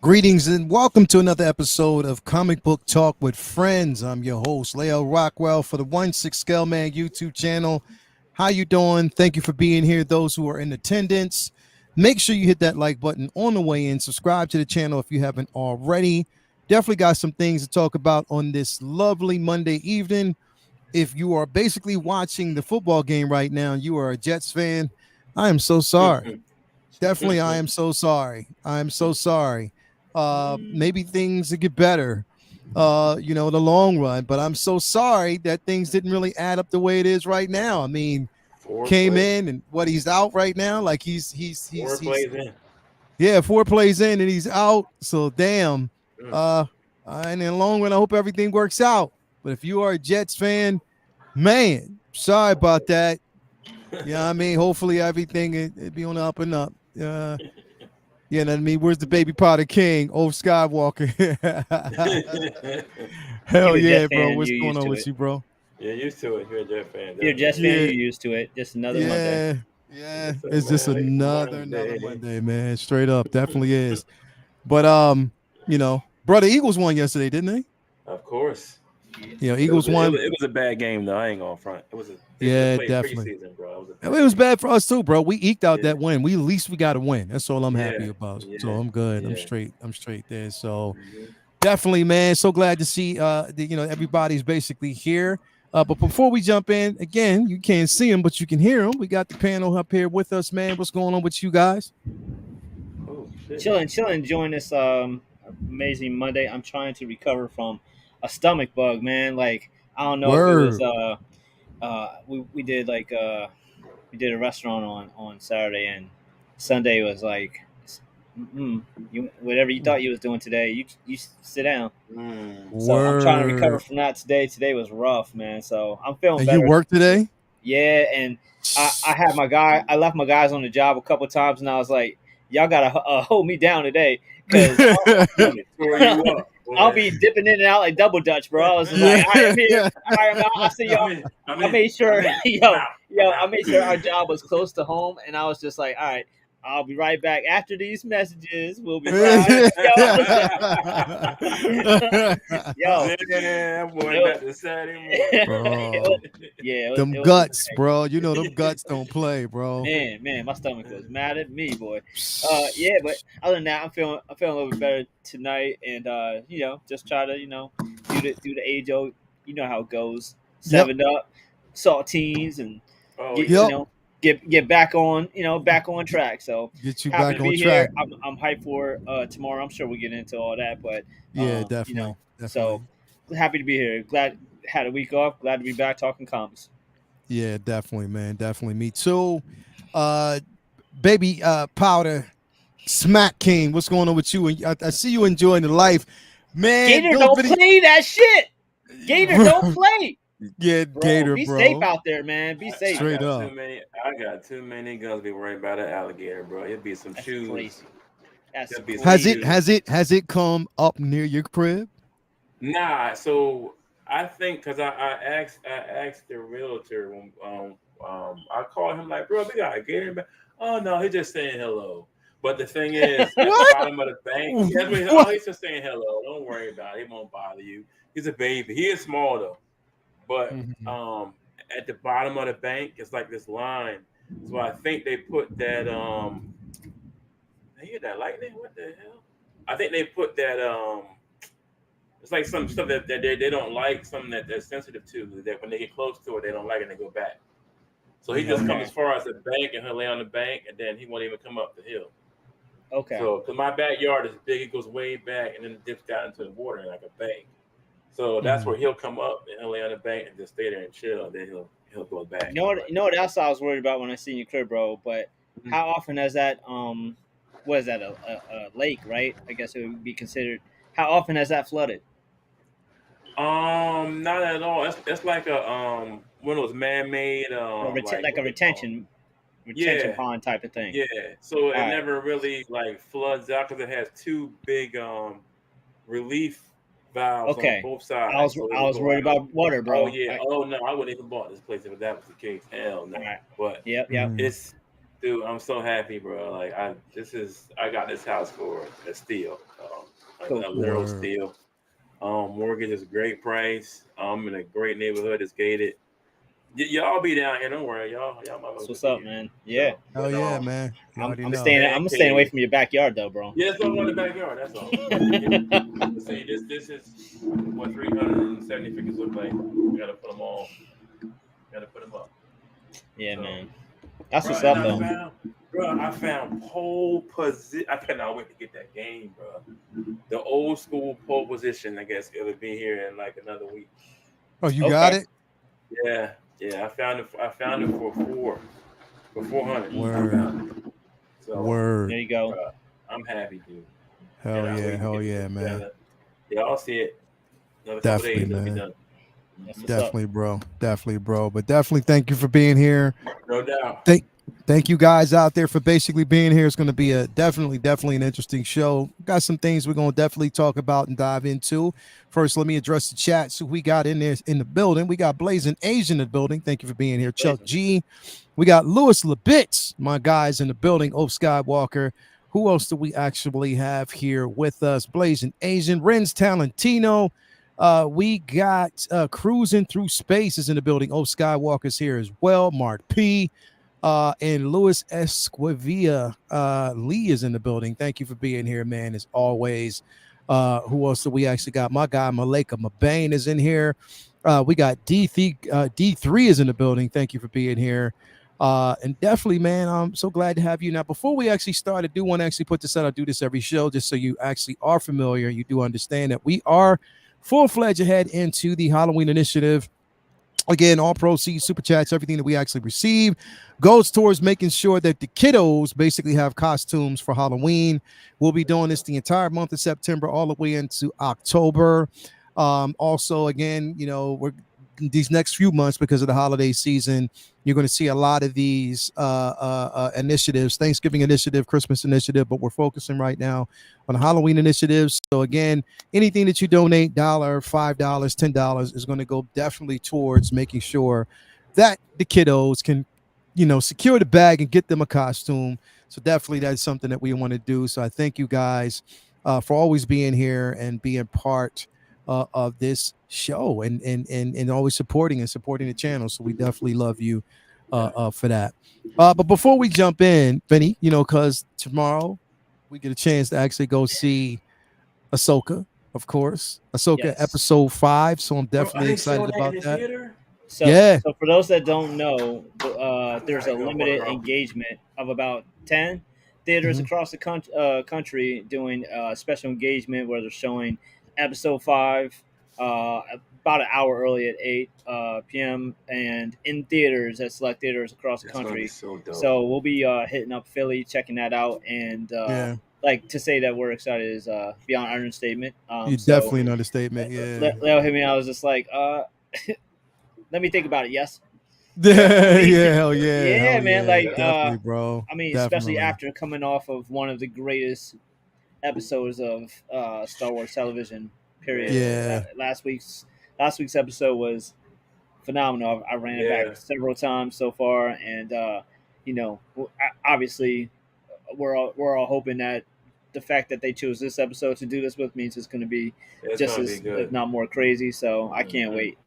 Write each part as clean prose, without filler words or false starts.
Greetings and welcome to another episode of Comic Book Talk with Friends. I'm your host, Leo Rockwell, for the 1/6 Scale Man YouTube channel. How you doing? Thank you for being here. Those who are in attendance, make sure you hit that like button on the way in. Subscribe to the channel if you haven't already. Definitely got some things to talk about on this lovely Monday evening. If you are basically watching the football game right now, you are a Jets fan, I am so sorry. Definitely, I am so sorry. I am so sorry. Maybe things will get better, in the long run. But I'm so sorry that things didn't really add up the way it is right now. I mean, Four came plays. in and what he's out right now, like he's Four plays in. yeah, 4 plays in and he's out. So damn. Mm. Uh, and in the long run, I hope everything works out. But if you are a Jets fan, man, sorry about that. Yeah, I mean, hopefully everything it be on the up and up. You know what I mean? Where's the baby Potter King? Old Skywalker. Hell You're a yeah, Jets bro. fan. What's You're going used on to with it. you, bro? You're used to it. You're a Jet fan. You're a Jets fan. Definitely. Yeah, You're used to it. Just another Monday. yeah. What's up, It's just man? It's another Monday. Monday, man. Straight up, definitely is. But brother, Eagles won yesterday, didn't they? Of course. But Eagles won. it was a bad game though. I ain't gonna front. They should have Yeah, played definitely. preseason, bro. It was a It bad was game. bad for us too, bro. We eked out Yeah. that win. We at least we got a win. That's all I'm happy Yeah. about. So Yeah. I'm good. I'm Yeah. straight. I'm straight there. So Mhm. definitely, man. So glad to see everybody's basically here. But before we jump in, again, you can't see them, but you can hear them. We got the panel up here with us, man. What's going on with you guys? Oh shit. Chilling, enjoying this amazing Monday. I'm trying to recover from a stomach bug, man. Like I don't know if it was Word. we did we did a restaurant on Saturday, and Sunday was like you whatever you thought you was doing today, you sit down. Mm. So I'm trying to recover Word. from that today. Today was rough, man. So I'm feeling And you better. work today? Yeah, and I had my guy. I left my guys on the job a couple times, and I was like, "Y'all gotta hold me down today, because They tore you up, I'll boy. be dipping in and out like double dutch, bro." I was just like, "I am here, Yeah. I am out. I see y'all." I'm I in. made I'm sure, in. I'm out. I'm I out. made sure our job was close to home, and I was just like, "All right, I'll be right back after these messages. We'll be right, yo, Yeah, I'm going yo." back to Saturday morning. Bro. Yeah, Them it was guts, bro. You know them guts don't play, bro. man, my stomach was mad at me, boy. Yeah, but other than that, I'm feeling a little bit better tonight, and just try to do the age old, you know how it goes, Yep. 7 Up, saltines, and Oh get yeah. Yep. get back on back on track. So Get you happy back to on be track. here. I'm hyped for tomorrow. I'm sure we'll get into all that, but Yeah, definitely. so Definitely. happy to be here. Glad had a week off. Glad to be back talking comics. Yeah, definitely, man. Definitely. Me too. Uh baby Powder Smack King, what's going on with you? And I see you enjoying the life. Man, Gator those don't video play that shit. Gator don't play. Yeah, Bro, Gator, be safe bro. out there, man. Be safe. Straight up. I got too many guns to be worried about an alligator, bro. It'd be some That's shoes. crazy. That's There'd be some Has it crazy. shoes. has it has it come up near your crib? Nah, so I think because I asked the realtor when I called him like, bro, we got a gator. Oh no, he's just saying hello. But the thing is, at the What? bottom of the bank, that's what What? he's just saying hello. Don't worry about it. He won't bother you. He's a baby. He is small though. But Mhm. at the bottom of the bank, it's like this line. So I think they put that. You hear that lightning? What the hell? I think they put that. It's like some stuff that they don't like, something that they're sensitive to. That when they get close to it, they don't like it and they go back. So he Yeah, just comes Okay. as far as the bank and he'll lay on the bank and then he won't even come up the hill. Okay. So, because my backyard is big, it goes way back and then it dips down into the water like a bank. So that's mhm. where he'll come up and he'll lay on the bank and just stay there and chill. And then he'll go back. You know what else I was worried about when I seen your crib, bro. But how often has that what is that a lake, right? I guess it would be considered. How often has that flooded? Not at all. It's like a one of those man-made like Like a what they call. retention Yeah, pond type of thing. yeah. So All it right. never really like floods out because it has two big relief valves on Okay. both sides, so I it'll was go worried out. about water, Oh bro. yeah. Oh no, I wouldn't even bought this place if that was the case. Hell All no. right. But Yep. Yep. Mhm. it's dude, I'm so happy, bro. Like I got this house for a steal. Cool. a literal Word. steal. Mortgage is a great price. In a great neighborhood. It's gated. Y'all be down here. Don't worry, y'all. My That's folks will what's be up, here. man. Yeah. So, Hell but yeah, man. You already I'm know. staying. man I'm staying away cave. from your backyard, though, bro. Yeah, it's gonna go in the backyard. That's all. Let's see, this is what 370 figures look like. We gotta put them all. Gotta put them up. Yeah, So, man. That's bro, what's and up, though. I found pole position. I cannot wait to get that game, bro. The old school pole position. I guess it'll be here in like another week. Oh, you got Okay. it? Yeah, yeah. I found it for 400. I Word. found it. So, There Word. you go. bro, I'm happy, dude. Hell Cannot yeah. wait to Hell get this yeah, man. together. Y'all see it. Another couple Definitely, days, it'll be man. done. That's Mhm. what's up. Definitely, bro. Definitely, bro. But definitely thank you for being here. No doubt. Thank you guys out there for basically being here. It's going to be a definitely an interesting show. Got some things we're going to definitely talk about and dive into. First, let me address the chat. So we got in there in the building. We got Blazing Asian in the building. Thank you for being here. Chuck Blazing. G. We got Lewis Labitz, my guys in the building. Oak Skywalker. Who else do we actually have here with us? Blazing Asian. Renz Talentino. We got Cruising Through Space is in the building. Oak Skywalker's here as well. Mark P. And Luis Esquivia Lee is in the building. Thank you for being here, man, as always. Who else do we actually got? My guy Malika Mabane is in here. We got D3 is in the building. Thank you for being here. And definitely, man, I'm so glad to have you. Now, before we actually start, I do want to actually put this out. I do this every show just so you actually are familiar. You do understand that we are full-fledged ahead into the Halloween initiative. Again, all proceeds, super chats, everything that we actually receive goes towards making sure that the kiddos basically have costumes for Halloween. We'll be doing this the entire month of September, all the way into October. Also, again, we're these next few months because of the holiday season. You're going to see a lot of these initiatives, Thanksgiving initiative, Christmas initiative, but we're focusing right now on Halloween initiatives. So again, anything that you donate, $1, $5, $10 is going to go definitely towards making sure that the kiddos can, secure the bag and get them a costume. So definitely that's something that we want to do. So I thank you guys for always being here and being part of this show and always supporting the channel. So we definitely love you for that. But before we jump in, Benny, because tomorrow we get a chance to actually go see Ahsoka, of course. Ahsoka Yes. episode 5. So I'm Bro, are definitely they excited showing that in about the that. theater? So, Yeah. so for those that don't know, there's a gotta go, limited bro. engagement of about 10 theaters Mhm. across the country doing special engagement where they're showing episode 5 about an hour early at 8 p.m. and in theaters at select theaters across the That's gonna be country. so dope. So we'll be hitting up Philly, checking that out, and Yeah. like to say that we're excited is beyond understatement. You So definitely an understatement. Yeah. Leo hit me. I was just like, let me think about it. Yes. Yeah, Please yeah, do. hell yeah, Yeah, hell man. yeah. Like, Definitely, bro. I mean, especially Definitely. after coming off of one of the greatest episodes of Star Wars television. Period. Yeah. Last week's episode was phenomenal. I ran it back Yeah. several times so far, and obviously, we're all hoping that the fact that they chose this episode to do this with means it's going to be It's just gonna be as, if good. not more crazy. So I can't Mhm. wait.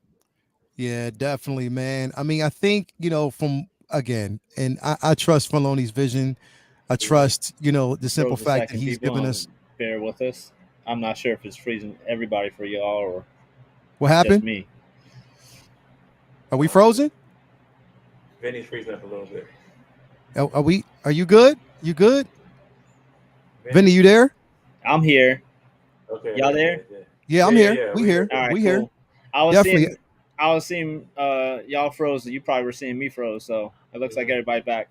Yeah, definitely, man. I mean, I think, from again, and I trust Filoni's vision. I trust, the simple Froze a fact that second, he's people. given us. Bear with us. I'm not sure if it's freezing everybody for y'all or What just happened? me. Are we frozen? Vinny's freezing up a little bit. Are you good? You good? Vinny, you there? I'm here. Okay. Y'all there? Yeah, I'm Yeah, here. yeah, We we here. here. All right, We here. cool. I was Definitely. seeing y'all froze. You probably were seeing me froze. So it looks like everybody back.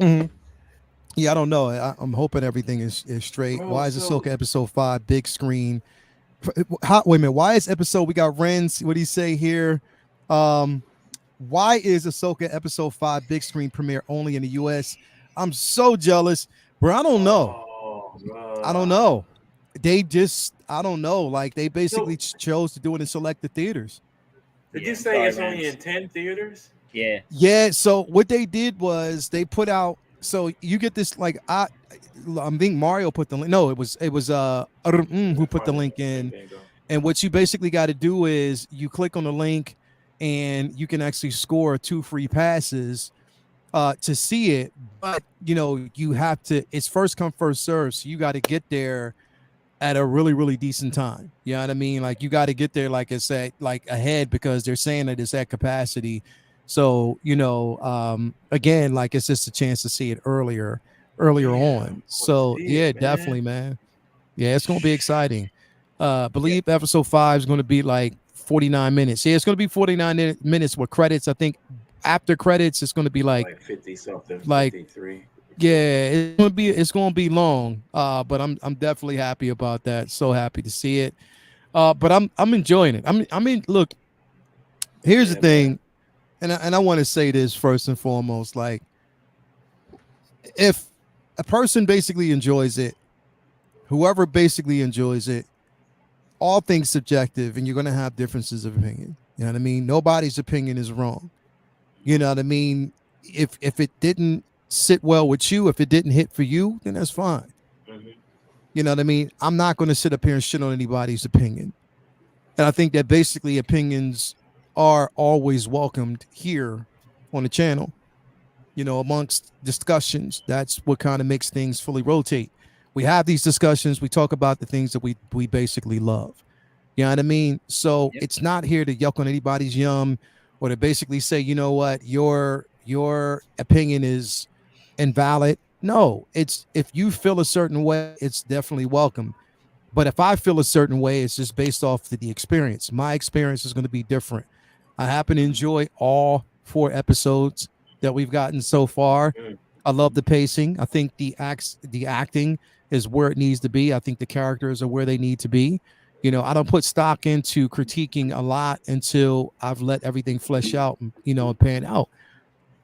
Mhm. Yeah, I don't know. I'm hoping everything is straight. Bro, Why is so Ahsoka episode 5 big screen? Wait a minute. Why is episode? We got Renz. What do you say here? Why is Ahsoka episode 5 big screen premiere only in the U.S.? I'm so jealous, bro. I don't know. I don't bro. know. They just, I don't know. Like they basically So chose to do it in selected theaters. did Yeah, you I'm say sorry, it's only Vance. in 10 theaters? Yeah. Yeah. So what they did was they put out. So you get this like I think Mario put the link. No, it was who put the link There in. you go. And what you basically got to do is you click on the link, and you can actually score 2 free passes to see it. But you have to. It's first come first serve. So you got to get there at a really really decent time. You know what I mean? Like you got to get there like it's at like ahead because they're saying that it's at capacity. So again, like it's just a chance to see it earlier Damn, on. I want to So see yeah, it, man. definitely, man. Yeah, it's gonna be exciting. I believe episode 5 is gonna be like 49 minutes. Yeah, it's gonna be 49 minutes with credits. I think after credits, it's gonna be Like 50 something, like 53, yeah, it's gonna be long. But I'm definitely happy about that. So happy to see it. But I'm enjoying it. I mean, look, here's the Yeah, man. thing, and I want to say this first and foremost. Like, if a person basically enjoys it, whoever basically enjoys it, all things subjective, and you're gonna have differences of opinion. You know what I mean? Nobody's opinion is wrong. You know what I mean? If it didn't sit well with you, if it didn't hit for you, then that's fine. Hmm. You know what I mean? I'm not going to sit up here and shit on anybody's opinion. And I think that basically opinions are always welcomed here on the channel. Amongst discussions, that's what kind of makes things fully rotate. We have these discussions, we talk about the things that we basically love. You know what I mean? So Yep. it's not here to yuck on anybody's yum or to basically say, you know what, your opinion is invalid. No, it's if you feel a certain way, it's definitely welcome. But if I feel a certain way, it's just based off of the experience. My experience is going to be different. I happen to enjoy all 4 episodes that we've gotten so far. Mm. I love the pacing. I think the acting is where it needs to be. I think the characters are where they need to be. I don't put stock into critiquing a lot until I've let everything flesh out and pan out.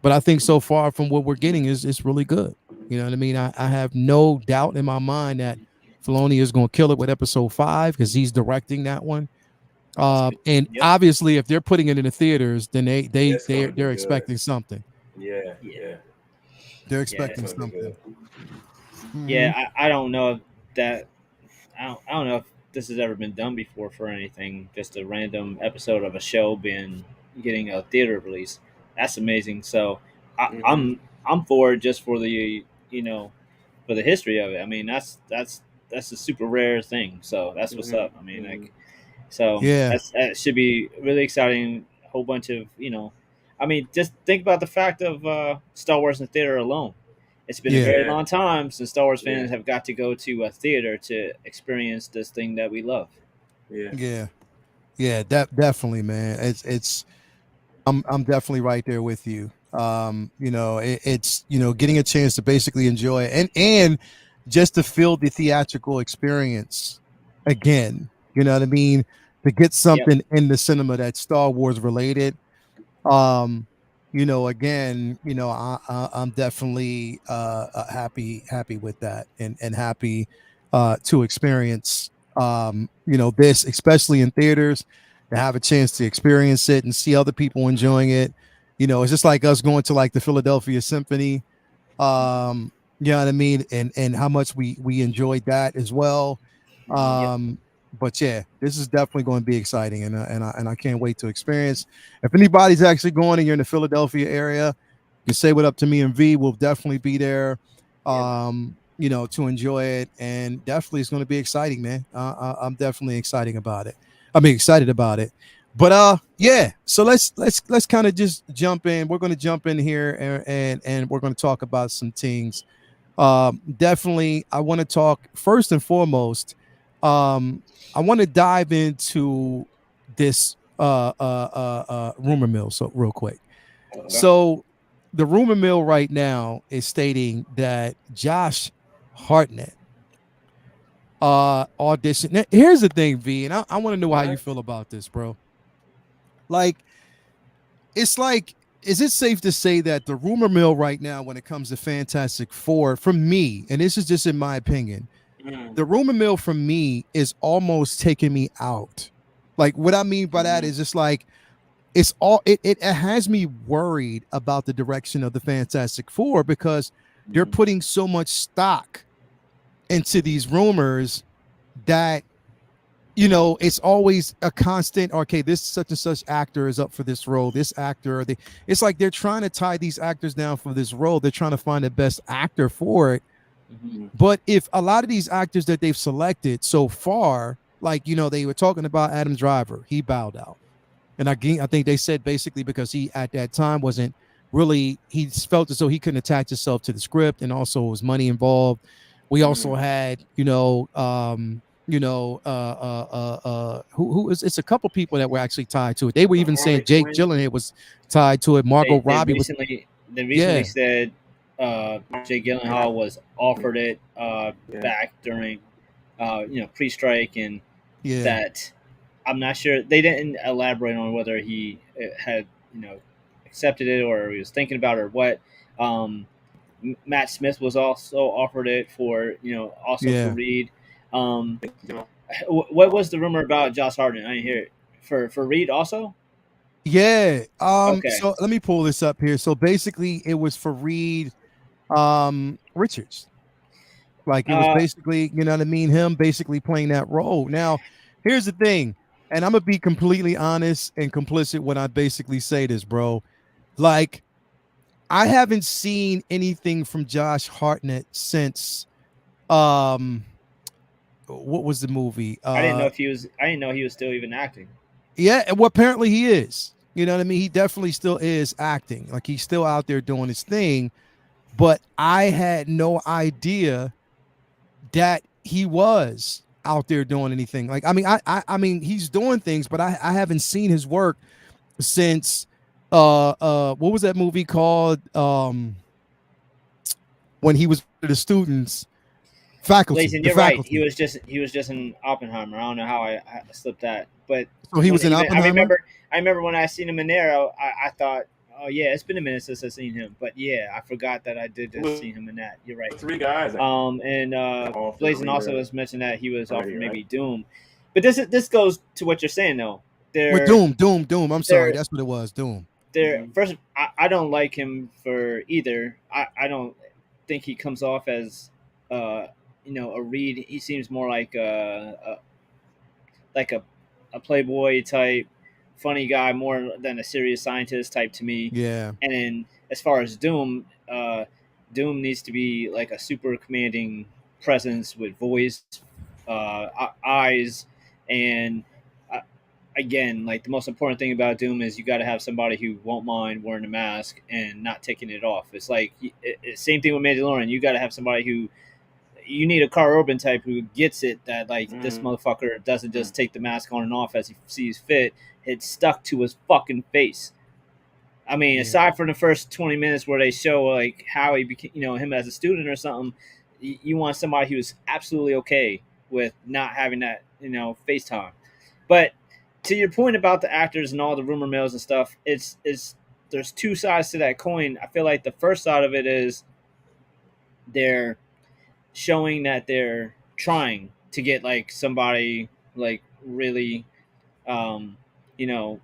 But I think so far from what we're getting is really good. You know what I mean? I have no doubt in my mind that Filoni is going to kill it with episode 5 because he's directing that one. And Yep. obviously, if they're putting it in the theaters, then they they It's they gonna be they're good. expecting something. Yeah, Yeah. yeah. They're Yeah. It's expecting gonna be something. good. Mhm. Yeah. I don't know if that. I don't know if this has ever been done before for anything. Just a random episode of a show being getting a theater release. That's amazing. So I, Hmm. I'm I'm for it just for the for the history of it. I mean that's a super rare thing. So that's what's Hmm. up. I mean Hmm. like so Yeah, that should be really exciting. A whole bunch of I mean just think about the fact of Star Wars in theater alone. It's been a yeah, very Yeah, long time since Star Wars yeah, fans have got to go to a theater to experience this thing that we love. yeah. yeah, yeah. Definitely, man. It's. I'm definitely right there with you. It's getting a chance to basically enjoy it and just to feel the theatrical experience again. You know what I mean? To get Yep. something in the cinema that's Star Wars related. Um, again, I'm definitely happy with that and happy to experience this, especially in theaters, to have a chance to experience it and see other people enjoying it. It's just like us going to like the Philadelphia Symphony. You know what I mean? And how much we enjoyed that as well. Hmm. Yep. Um, but yeah, this is definitely going to be exciting, and I can't wait to experience. If anybody's actually going and you're in the Philadelphia area, you can say what up to me and V. We'll definitely be there. Yep. To enjoy it, and definitely it's going to be exciting, man. I'm definitely excited about it. Excited about it. But yeah. So let's kind of just jump in. We're going to jump in here and we're going to talk about some things. Definitely, I want to talk first and foremost. I want to dive into this rumor mill so real quick. Okay. So the rumor mill right now is stating that Josh Hartnett audition. Now, here's the thing, V, and I want to know how you What? feel about this, bro. Like, it's like, is it safe to say that the rumor mill right now, when it comes to Fantastic Four, for me, and this is just in my opinion, Mm. the rumor mill for me is almost taking me out. Like, what I mean by that Hmm. is just like it has me worried about the direction of the Fantastic Four because they're putting so much stock into these rumors that it's always a constant. Okay, this such and such actor is up for this role. This actor, it's like they're trying to tie these actors down for this role. They're trying to find the best actor for it. But if a lot of these actors that they've selected so far, like they were talking about Adam Driver, he bowed out. And I think they said basically because he at that time wasn't really, he felt as though he couldn't attach himself to the script, and also was money involved. We also had, who is, it's a couple people that were actually tied to it. They were even saying Jake Gyllenhaal was tied to it. Margot Robbie was. They recently said Jake Gyllenhaal was offered it back during pre-strike, and that I'm not sure, they didn't elaborate on whether he had accepted it or he was thinking about it or what. Matt Smith was also offered it for for Reed. What was the rumor about Josh Hartnett? I didn't hear it. For Reed also. Yeah. Okay. So let me pull this up here. So basically, it was for Reed Richards. Like it was basically, you know what I mean, him basically playing that role. Now, here's the thing, and I'm gonna be completely honest and complicit when I basically say this, bro. Like, I haven't seen anything from Josh Hartnett since what was the movie? I didn't know he was still even acting. Yeah, well, apparently he is. You know what I mean? He definitely still is acting. Like he's still out there doing his thing. But I had no idea that he was out there doing anything. Like, I mean, he's doing things, but I haven't seen his work since what was that movie called? When he was the students. Faculty. Blazing, you're right. He was just in Oppenheimer. I don't know how I slipped that, but so he was in Oppenheimer. I remember when I seen him in there. I thought, oh yeah, it's been a minute since I've seen him. But yeah, I forgot that I did just see him in that. You're right. 3 guys. And Blazing also has mentioned that he was offered maybe Doom, but this goes to what you're saying though. With Doom. I'm sorry, that's what it was. Doom. First, I don't like him for either. I don't think he comes off as a Reed. He seems more like a playboy type, funny guy more than a serious scientist type to me. Yeah. And then as far as Doom, Doom needs to be like a super commanding presence with voice, eyes, and again, like the most important thing about Doom is you got to have somebody who won't mind wearing a mask and not taking it off. It's like same thing with Mandalorian. You got to have somebody who, you need a Carl Urban type who gets it, that like this motherfucker doesn't just take the mask on and off as he sees fit. It's stuck to his fucking face. I mean, aside from the first 20 minutes where they show like how he became, him as a student or something, you want somebody who's absolutely okay with not having that, face time. But to your point about the actors and all the rumor mills and stuff, it's there's two sides to that coin. I feel like the first side of it is they're showing that they're trying to get like somebody like really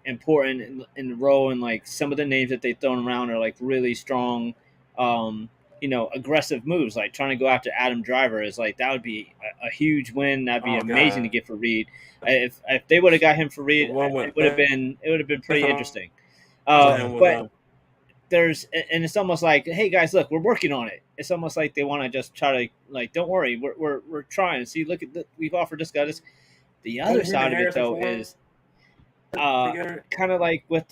important in the role, and like some of the names that they've thrown around are like really strong aggressive moves, like trying to go after Adam Driver is like, that would be a huge win. That'd be amazing to get for Reed. If they would have got him for Reed, it would have been pretty interesting. But it's almost like, hey guys, look, we're working on it. It's almost like they want to just try to like, don't worry, we're trying. See, look at we've offered this guy this. The other side of it though is kind of like with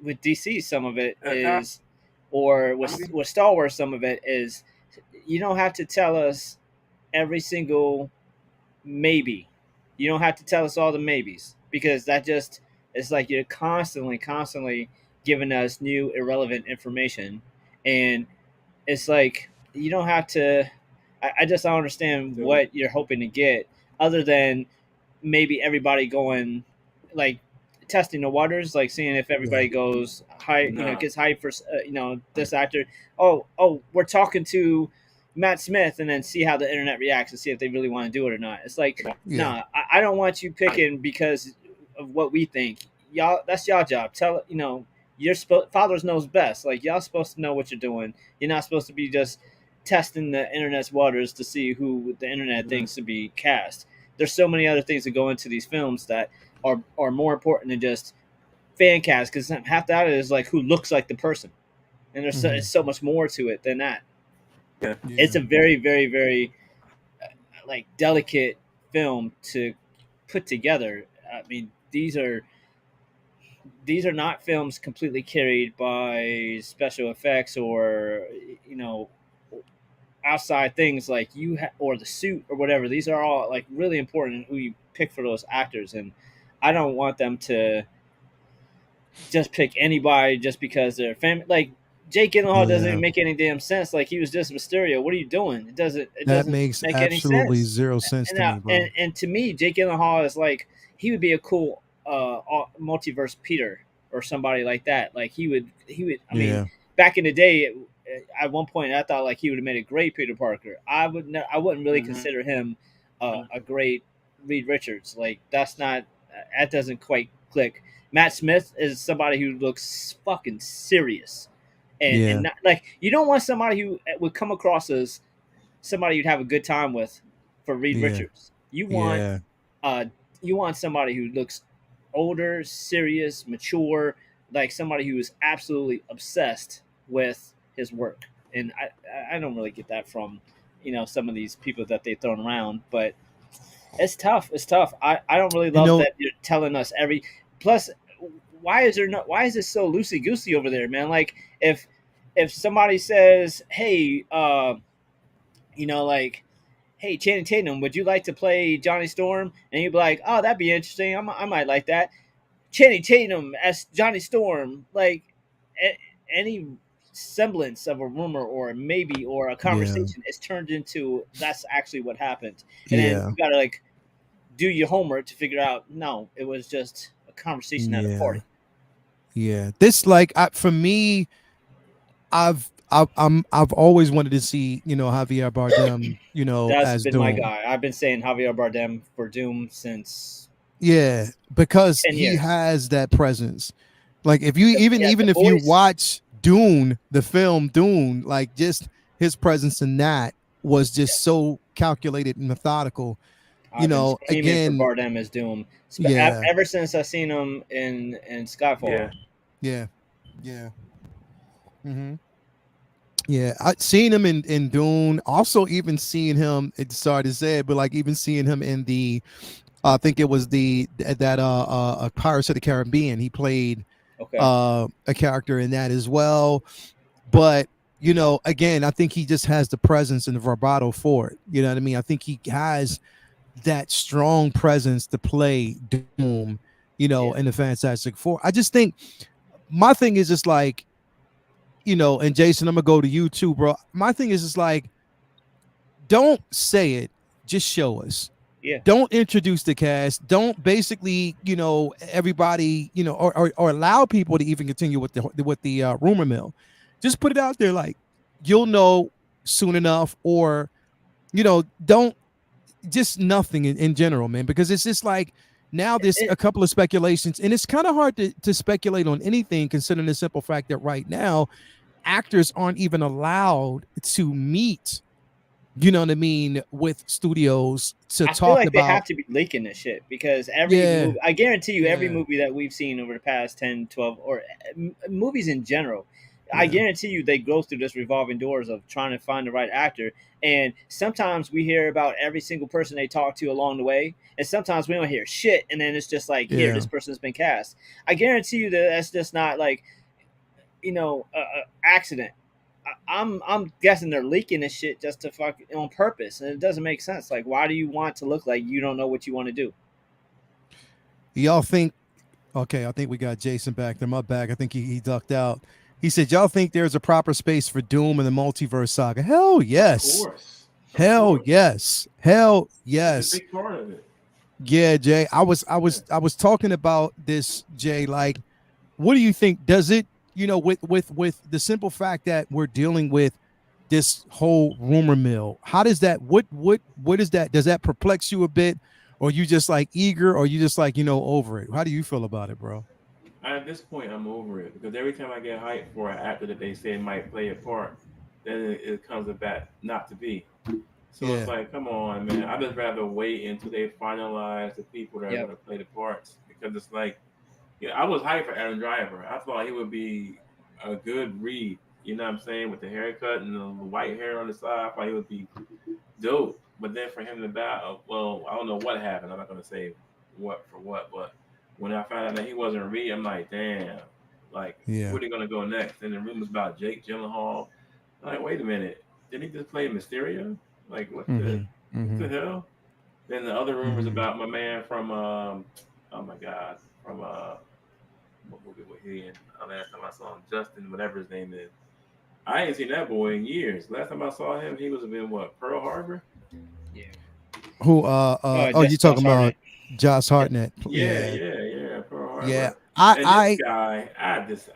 DC, some of it is, or with Star Wars, some of it is, you don't have to tell us every single maybe. You don't have to tell us all the maybes, because that just, it's like you're constantly giving us new irrelevant information, and it's like you don't have to. I just don't understand what you're hoping to get, other than maybe everybody going like testing the waters, like seeing if everybody goes high, gets hype for this actor. Oh, we're talking to Matt Smith, and then see how the internet reacts and see if they really want to do it or not. It's like, nah, I don't want you picking because of what we think. Y'all, that's y'all job. Tell fathers knows best. Like y'all supposed to know what you're doing. You're not supposed to be just testing the internet's waters to see who the internet thinks to be cast. There's so many other things that go into these films that are more important than just fan cast, because half that is like who looks like the person, and it's so much more to it than that. Yeah. It's a very, very, very like delicate film to put together. I mean, these are not films completely carried by special effects or outside things like or the suit or whatever. These are all like really important who you pick for those actors, and I don't want them to just pick anybody just because they're family. Like Jake Gyllenhaal doesn't even make any damn sense. Like he was just Mysterio. What are you doing? It doesn't. It That doesn't makes make any absolutely sense. zero sense And to me, bro. and to me, Jake Gyllenhaal is like he would be a cool multiverse Peter or somebody like that. Like he would. I mean, Yeah. back in the day, at one point, I thought like he would have made a great Peter Parker. I wouldn't really consider him a great Reed Richards. Like that's not. That doesn't quite click. Matt Smith is somebody who looks fucking serious, and Yeah. not, like you don't want somebody who would come across as somebody you'd have a good time with for Reed Yeah. Richards. Yeah. Uh, you want somebody who looks older, serious, mature, like somebody who is absolutely obsessed with his work. And I don't really get that from some of these people that they thrown around, but it's tough. It's tough. I don't really You love know, that you're telling us every. Plus, why is it so loosey goosey over there, man? Like if somebody says, hey, like, hey, Channing Tatum, would you like to play Johnny Storm? And you'd be like, oh, that'd be interesting. I might like that. Channing Tatum as Johnny Storm, like any semblance of a rumor or a maybe or a yeah. conversation is turned into that's actually what happened, and then Yeah. you gotta like do your homework to figure out no, it was just a conversation at a Yeah. party. Yeah. This like for me, I've always wanted to see, Javier Bardem, That's as been my Doom. guy. I've been saying Javier Bardem for Doom since Yeah, because 10 he years. has that presence. Like if you The even if you voice. watch Dune, the film Dune, like just his presence in that was just so calculated and methodical. I've been screaming for Again, Bardem as Doom yeah, ever since I seen him in Skyfall. Yeah. yeah, yeah. hmm Yeah, I seen him in Dune. Also, even seeing him. It's sorry to say it, but like even seeing him in the, I think it was that Pirates of the Caribbean. He played Okay. a character in that as well. But again, I think he just has the presence and the vibrato for it. You know what I mean? I think he has that strong presence to play Doom. Yeah. In the Fantastic Four. I just think my thing is just like, and Jason, I'm gonna go to you too, bro. My thing is just like, don't say it, just show us. Yeah. Don't introduce the cast. Don't basically, everybody, or allow people to even continue with the rumor mill. Just put it out there, like you'll know soon enough, or don't just nothing in general, man, because it's just like now there's a couple of speculations, and it's kind of hard to speculate on anything considering the simple fact that right now actors aren't even allowed to meet, you know what I mean, with studios to I feel talk like they about. have to be leaking this shit because every Yeah, movie, I guarantee you, every yeah, movie that we've seen over the past 10, 12, or movies in general, I yeah, guarantee you they go through this revolving doors of trying to find the right actor. And sometimes we hear about every single person they talk to along the way, and sometimes we don't hear shit. And then it's just like, here, yeah. this person's been cast. I guarantee you that that's just not like, accident. I'm guessing they're leaking this shit just to fuck on purpose, and it doesn't make sense. Like, why do you want to look like you don't know what you want to do? Y'all think? Okay, I think we got Jason back there. My back. I think he ducked out. He said, "Y'all think there's a proper space for Doom in the multiverse saga?" Hell Of yes. course. Of Hell course. yes. Hell It's a yes. big part of it. Yeah, Jay. I was talking about this, Jay. Like, what do you think? Does it, with the simple fact that we're dealing with this whole rumor mill? How does that? What is that? Does that perplex you a bit, or you just like eager, or you just like over it? How do you feel about it, bro? At this point, I'm over it because every time I get hyped for an actor that they say might play a part, then it comes back not to be. So it's Yeah, like, come on, man. I just rather wait until they finalize the people that are Yep. going to play the parts because it's like, yeah, I was hyped for Adam Driver. I thought he would be a good read. You know what I'm saying? With the haircut and the white hair on the side, I thought he would be dope. But then for him to die, well, I don't know what happened. I'm not gonna say what for what, but when I found out that he wasn't Reed, I'm like, damn, like yeah. where they gonna go next? And the rumors about Jake Gyllenhaal. I'm like, wait a minute, did he just play Mysterio? Like, Mm-hmm. what the Mm-hmm. hell? Then the other rumors Mm-hmm. about my man from, oh my god, from what movie was he in? Last time I saw him, Justin, whatever his name is. I ain't seen that boy in years. Last time I saw him, he was in what, Pearl Harbor? Yeah. Who? Oh, you Just talking about Hartnett. Josh Yep. Hartnett? Yeah, Yeah, yeah, yeah, Pearl yeah. Harbor. I, And this I guy,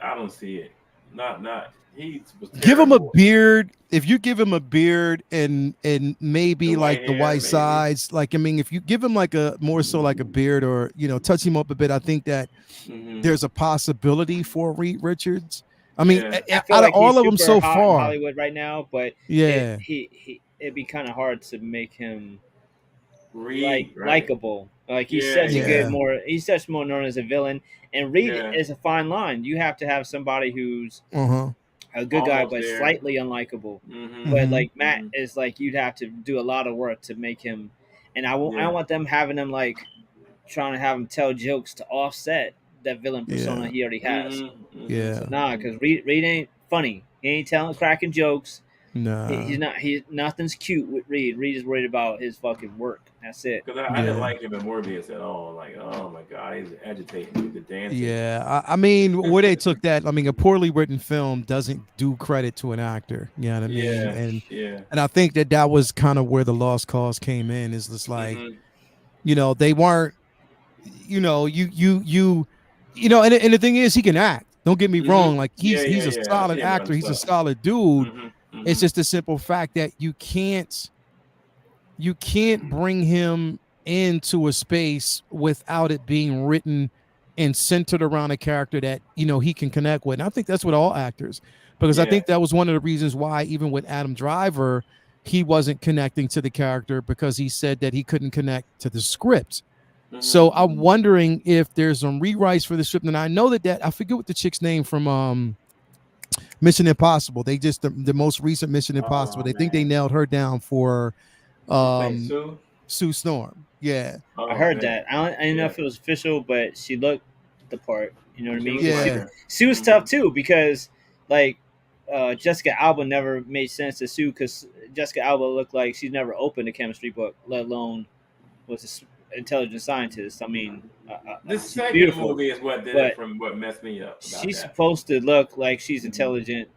I don't see it. Not he was give him a terrible. beard. If you give him a beard and The maybe white like the hair, white maybe. sides, like I mean, if you give him like a more so like a beard or touch him up a bit, I think that Hmm. there's a possibility for Reed Richards. I mean, Yeah. I feel out of like he's all of them super so hot in far, Hollywood right now, but yeah, it'd be kind of hard to make him Reed, right? likable. Like Yeah, yeah, yeah, he's such more known as a villain. And Reed yeah. is a fine line. You have to have somebody who's uh-huh, a good guy Almost but there. slightly unlikable. Hmm. But mm-hmm, like Matt Hmm. is like you'd have to do a lot of work to make him. And I Yeah. don't want them having him like trying to have him tell jokes to offset that villain persona yeah, he already has. Hmm. Hmm. So yeah, nah, Hmm. because Reed ain't funny. He ain't telling cracking jokes. He's nah, not. He nothing's cute with Reed. Reed is worried about his fucking work. That's it. Because I didn't yeah. like him in Morbius at all. Like, oh my god, he's agitating, the dancing. Yeah, I mean, where they took that, I mean, a poorly written film doesn't do credit to an actor. You know what I mean? Yeah, And yeah. and I think that that was kind of where the lost cause came in. Is just like, Hmm. they weren't, and the thing is, he can act. Don't get me Hmm. wrong. Like Yeah, he's yeah, a yeah. I solid see him actor. on He's a stuff. solid dude. Hmm. It's Hmm. just the simple fact that you can't bring him into a space without it being written and centered around a character that he can connect with. And I think that's with all actors, because I Yeah. think that was one of the reasons why even with Adam Driver, he wasn't connecting to the character because he said that he couldn't connect to the script. Hmm. So I'm wondering if there's some rewrites for the script. And I know that I forget what the chick's name from Mission Impossible. They just the most recent Mission Impossible. Oh They think they man, nailed her down for she's playing um Sue. Sue Storm. Yeah. I Oh heard man, that. I didn't know yeah. if it was official, but she looked the part. You know what I She mean? looks Because like Yeah. her. Sue was Hmm. tough too. Because like Jessica Alba never made sense to Sue because Jessica Alba looked like she's never opened a chemistry book, let alone was an intelligent scientist. I mean, The she's second beautiful, movie is what did it but from what messed me up about she's that. supposed to look like she's Hmm. intelligent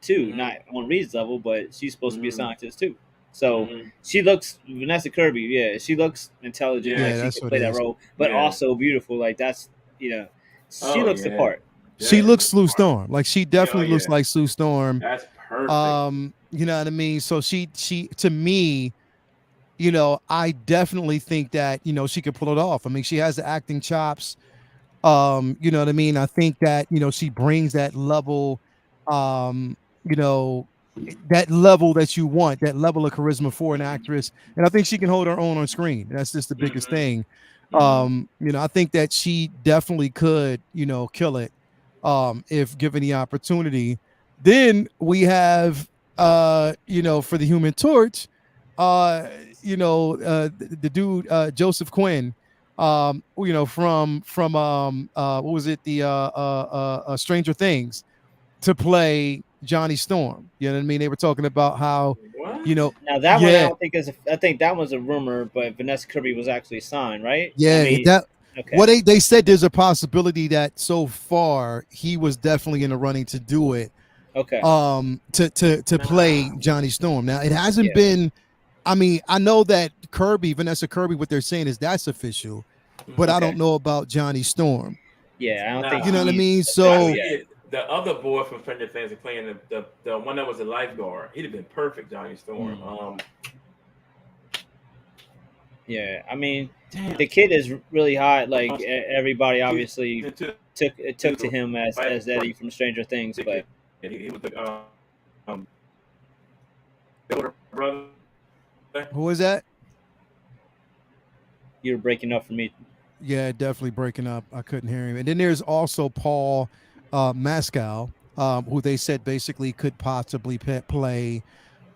too, Hmm. not on Reed's level, but she's supposed to be a Hmm. scientist too. So Hmm. she looks Vanessa Kirby, yeah, she looks intelligent, Yeah, like Yeah, she that's could what play it that is. role, but yeah. also beautiful. Like that's she Oh looks the yeah, part. She definitely looks looks Sue smart. Storm. Like she Yeah, oh definitely looks yeah, like Sue Storm. that's perfect. You know what I mean? So she to me, I definitely think that, she could pull it off. I mean, she has the acting chops. You know what I mean? I think that, she brings that level, um, you know, that level that you want, that level of charisma for an actress. And I think she can hold her own on screen. That's just the biggest Hmm. thing. Hmm. I think that she definitely could, kill it, if given the opportunity. Then we have, for the Human Torch, uh, the dude, Joseph Quinn, from what was it, the Stranger Things, to play Johnny Storm. You know what I mean? They were talking about how, What? Now that one I yeah, don't think I think that was a rumor, but Vanessa Kirby was actually signed, right? I yeah, mean, that okay, what they said, there's a possibility that so far he was definitely in the running to do it, okay, to play Nah. Johnny Storm. Now it hasn't yeah, been, I mean, I know that Vanessa Kirby, what they're saying is that's official, but I Hmm. okay, don't know about Johnny Storm. yeah. I don't think You know Nah. what I he's mean? official I So see yet. it. The other boy from Stranger Things is playing the one that was a lifeguard. He'd have been perfect, Johnny Storm. Hmm. Yeah, I mean, Damn. the kid is really hot. Like Um, everybody, season obviously, two. took to him Life as Eddie from Stranger Things, but and he was the older brother. Who is that? you're breaking up for me. Yeah, definitely breaking up. I couldn't hear him. And then there's also Paul Mascal, who they said basically could possibly play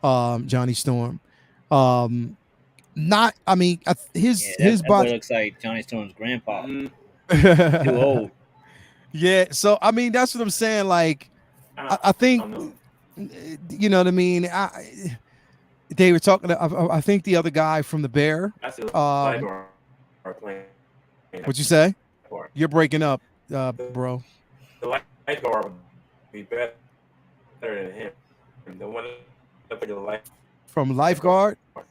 Johnny Storm. Um, not, I mean, Yeah, his that boy body. looks like Johnny Storm's grandpa. Mm, Too old. Yeah, so I mean, that's what I'm saying. Like, I, I I think, don't know. you know what I mean. They were talking. I think the other guy from the Bear. I see Um, lifeguard playing what you say? that part. You're breaking up, The, bro. the lifeguard would be better than him. The one that played the From lifeguard. lifeguard.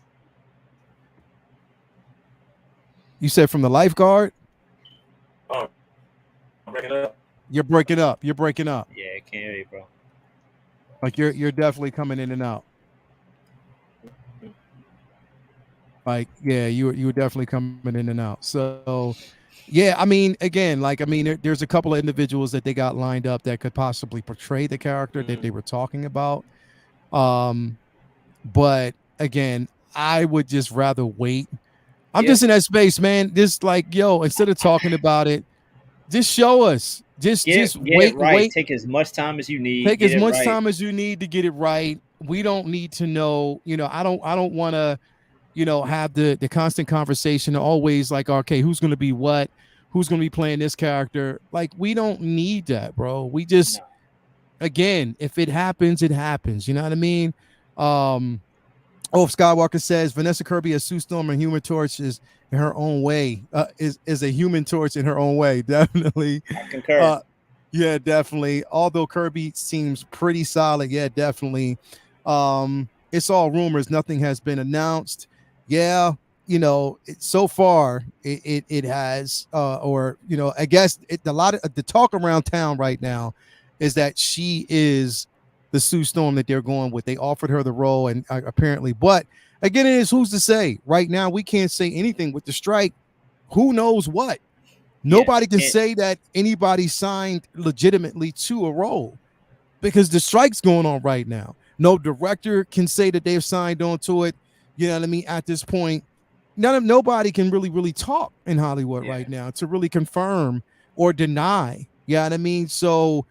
You said from the lifeguard. Oh, I'm breaking up. You're breaking up. You're breaking up. Yeah, I can't hear you, bro. Like you're definitely coming in and out. Like yeah, you were definitely coming in and out. So yeah, I mean, again, like I mean, there's a couple of individuals that they got lined up that could possibly portray the character that they were talking about. But again, I would just rather wait. I'm just in that space, man. Just like yo, instead of talking about it, just show us. Just Get it wait, right. wait. Take as much time as you need. Take Get as it much right. time as you need to get it right. We don't need to know. I don't want to have the constant conversation always like, okay, who's going to be what, who's going to be playing this character. Like we don't need that, bro. We just, No. again, if it happens, it happens. You know what I mean? Skywalker says Vanessa Kirby as Sue Storm and Human Torch is in her own way, is a Human Torch in her own way. Definitely. I concur. Yeah, definitely. Although Kirby seems pretty solid. Yeah, definitely. It's all rumors. Nothing has been announced. Yeah, so far it has, or I guess a lot of the talk around town right now is that she is the Sue Storm that they're going with. They offered her the role, and apparently, but again, it is who's to say. Right now, we can't say anything with the strike. Who knows what? Nobody can say that anybody signed legitimately to a role because the strike's going on right now. No director can say that they've signed on to it. You know what I mean? At this point, nobody can really talk in Hollywood right now to really confirm or deny. You know what I mean? So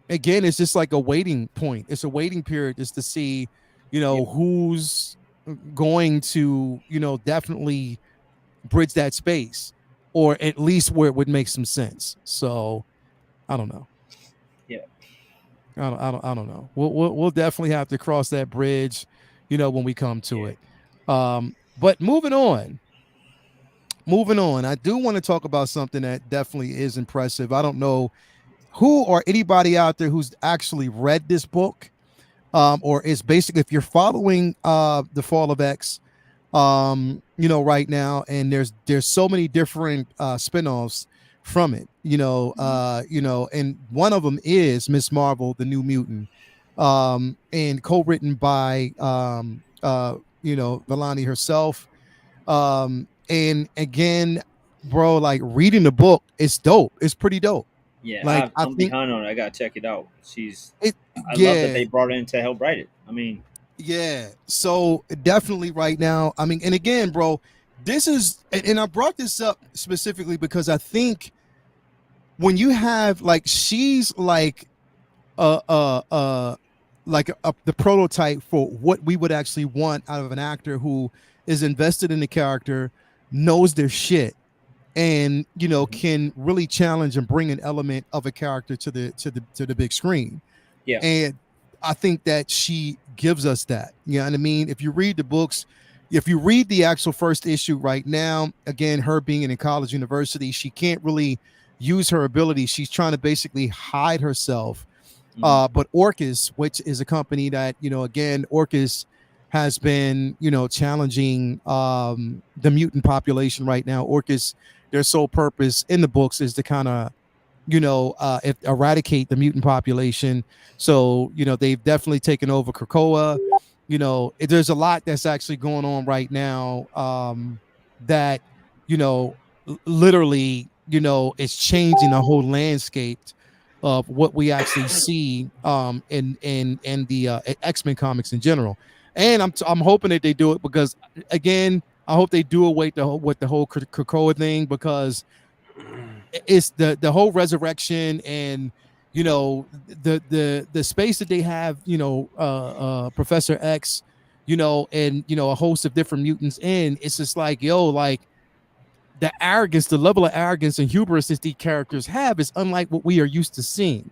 again, it's just like a waiting point. It's a waiting period just to see, who's going to, definitely bridge that space, or at least where it would make some sense. So I don't know. Yeah. I don't know. We'll definitely have to cross that bridge, when we come to it. But moving on, I do want to talk about something that definitely is impressive. I don't know who or anybody out there who's actually read this book, or is basically, if you're following The Fall of X, right now, and there's so many different spinoffs from it, and one of them is Miss Marvel, the New Mutant, and co-written by Vellani herself. And again, bro, like reading the book, it's dope. It's pretty dope. Yeah, Like I'm behind on it. I gotta check it out. I love yeah. that they brought her in to help write it. I mean, Yeah. So definitely right now, I mean, and again, bro, this is, and I brought this up specifically because I think when you have like, she's like the prototype for what we would actually want out of an actor who is invested in the character, knows their shit, and can really challenge and bring an element of a character to the big screen. Yeah. And I think that she gives us that. You know what I mean? If you read the books, if you read the actual first issue right now, again, her being in a college university, she can't really use her ability. She's trying to basically hide herself. But Orcus, which is a company that, again, Orcus has been, challenging the mutant population right now. Orcus, their sole purpose in the books is to kind of, eradicate the mutant population. So, they've definitely taken over Krakoa. There's a lot that's actually going on right now, that, literally it's changing the whole landscape of what we actually see in the X-Men comics in general. And I'm hoping that they do it because again, I hope they do away with the whole Krakoa thing, because it's the whole resurrection, and the space that they have, Professor X, and a host of different mutants in. It's just like, like the arrogance, the level of arrogance and hubris that these characters have is unlike what we are used to seeing.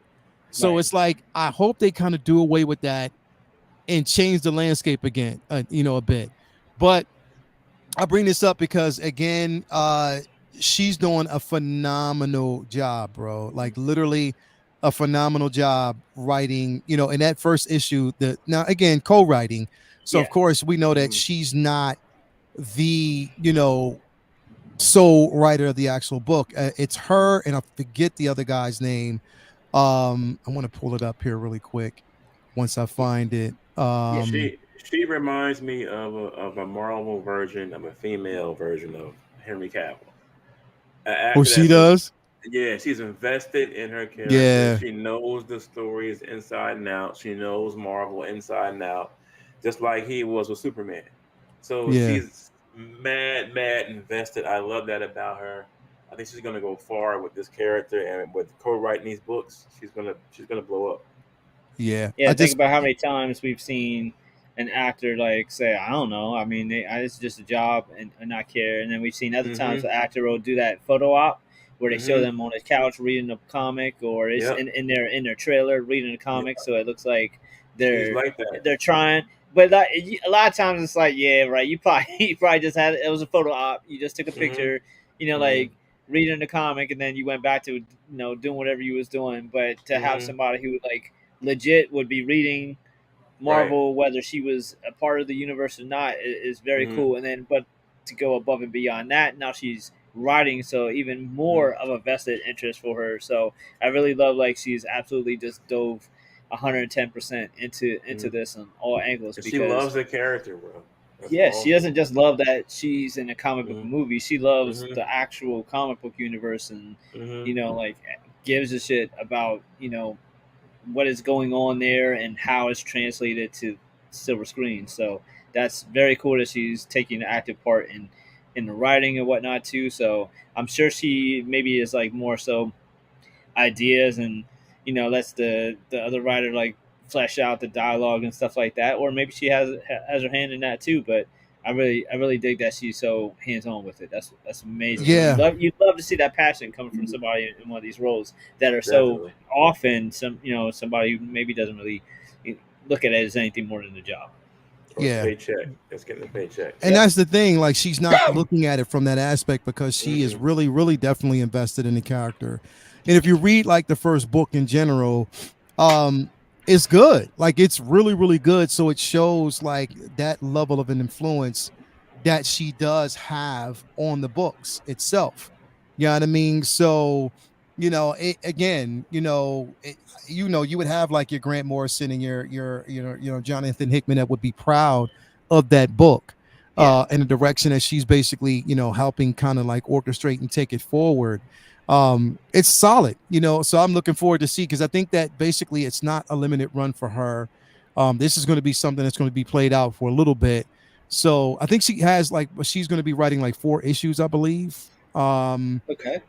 So Right. it's like, I hope they kind of do away with that and change the landscape again, a bit. But I bring this up because again, she's doing a phenomenal job, bro. Like literally a phenomenal job writing, in that first issue, now again, co-writing. So of Yeah. course we know that Mhm. she's not the, sole writer of the actual book. It's her, and I forget the other guy's name. I want to pull it up here really quick once I find it. Yeah. She reminds me of a Marvel version of a female version of Henry Cavill. An Oh, actor she that's does. yeah, she's invested in her character. Yeah, She knows the stories inside and out. She knows Marvel inside and out, just like he was with Superman. So yeah, she's mad invested. I love that about her. I think she's gonna go far with this character, and with co-writing these books, she's gonna blow up. yeah. Yeah, I think just about how many times we've seen an actor like say, I don't know. I mean, it's just a job and not care. And then we've seen other times Mm-hmm. the actor will do that photo op where they show Mm-hmm. them on his couch reading a comic, or it's Yep. in their trailer reading a Yep. comic, so it looks like She's they're like that. they're trying. But like, a lot of times it's like, yeah, right. You probably you probably just had it was a photo op. You just took a Mm-hmm. picture, Mm-hmm. like reading the comic, and then you went back to doing whatever you was doing. But to have Mm-hmm. somebody who like legit would be reading Right. Marvel, whether she was a part of the universe or not, is very Mm-hmm. cool. And then, but to go above and beyond that, now she's writing, so even more Mm-hmm. of a vested interest for her. So I really love like she's absolutely just dove 110% into Mm-hmm. this on all angles, And she because loves the character, bro. That's yeah, she awesome. doesn't just love that she's in a comic book Mm-hmm. movie. She loves Mm-hmm. the actual comic book universe, and Mm-hmm. like gives a shit about what is going on there and how it's translated to silver screen. So that's very cool that she's taking an active part in the writing and whatnot too. So I'm sure she maybe is like more so ideas, and lets the other writer like flesh out the dialogue and stuff like that, or maybe she has her hand in that too. But I really dig that she's so hands on with it. That's amazing, and yeah, you love to see that passion coming from somebody in one of these roles that are so Definitely. often somebody who maybe doesn't really look at it as anything more than a job. Or a yeah. paycheck. Just getting a paycheck. And Yep. that's the thing, like she's not looking at it from that aspect because she is Mm-mm. really, really definitely invested in the character. And if you read like the first book in general, um, it's good. Like it's really, really good. So it shows like that level of an influence that she does have on the books itself. You know what I mean? So, again, you would have like your Grant Morrison and your Jonathan Hickman that would be proud of that book, Yeah. in the direction that she's basically, helping kind of like orchestrate and take it forward. It's solid, so I'm looking forward to see, because I think that basically it's not a limited run for her. This is going to be something that's going to be played out for a little bit. So I think she has like, she's going to be writing like 4 issues, I believe. Okay.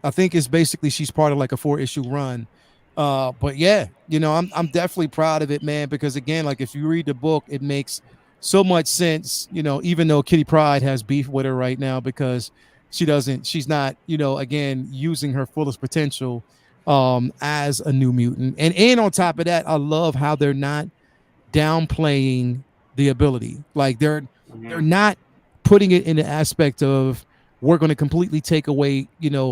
I think it's basically she's part of like a 4 issue run. But yeah, I'm definitely proud of it, man, because again, like if you read the book, it makes so much sense, even though Kitty Pryde has beef with her right now because she's not, again, using her fullest potential as a new mutant. And on top of that, I love how they're not downplaying the ability. Like they're Mm-hmm. not putting it in the aspect of we're going to completely take away,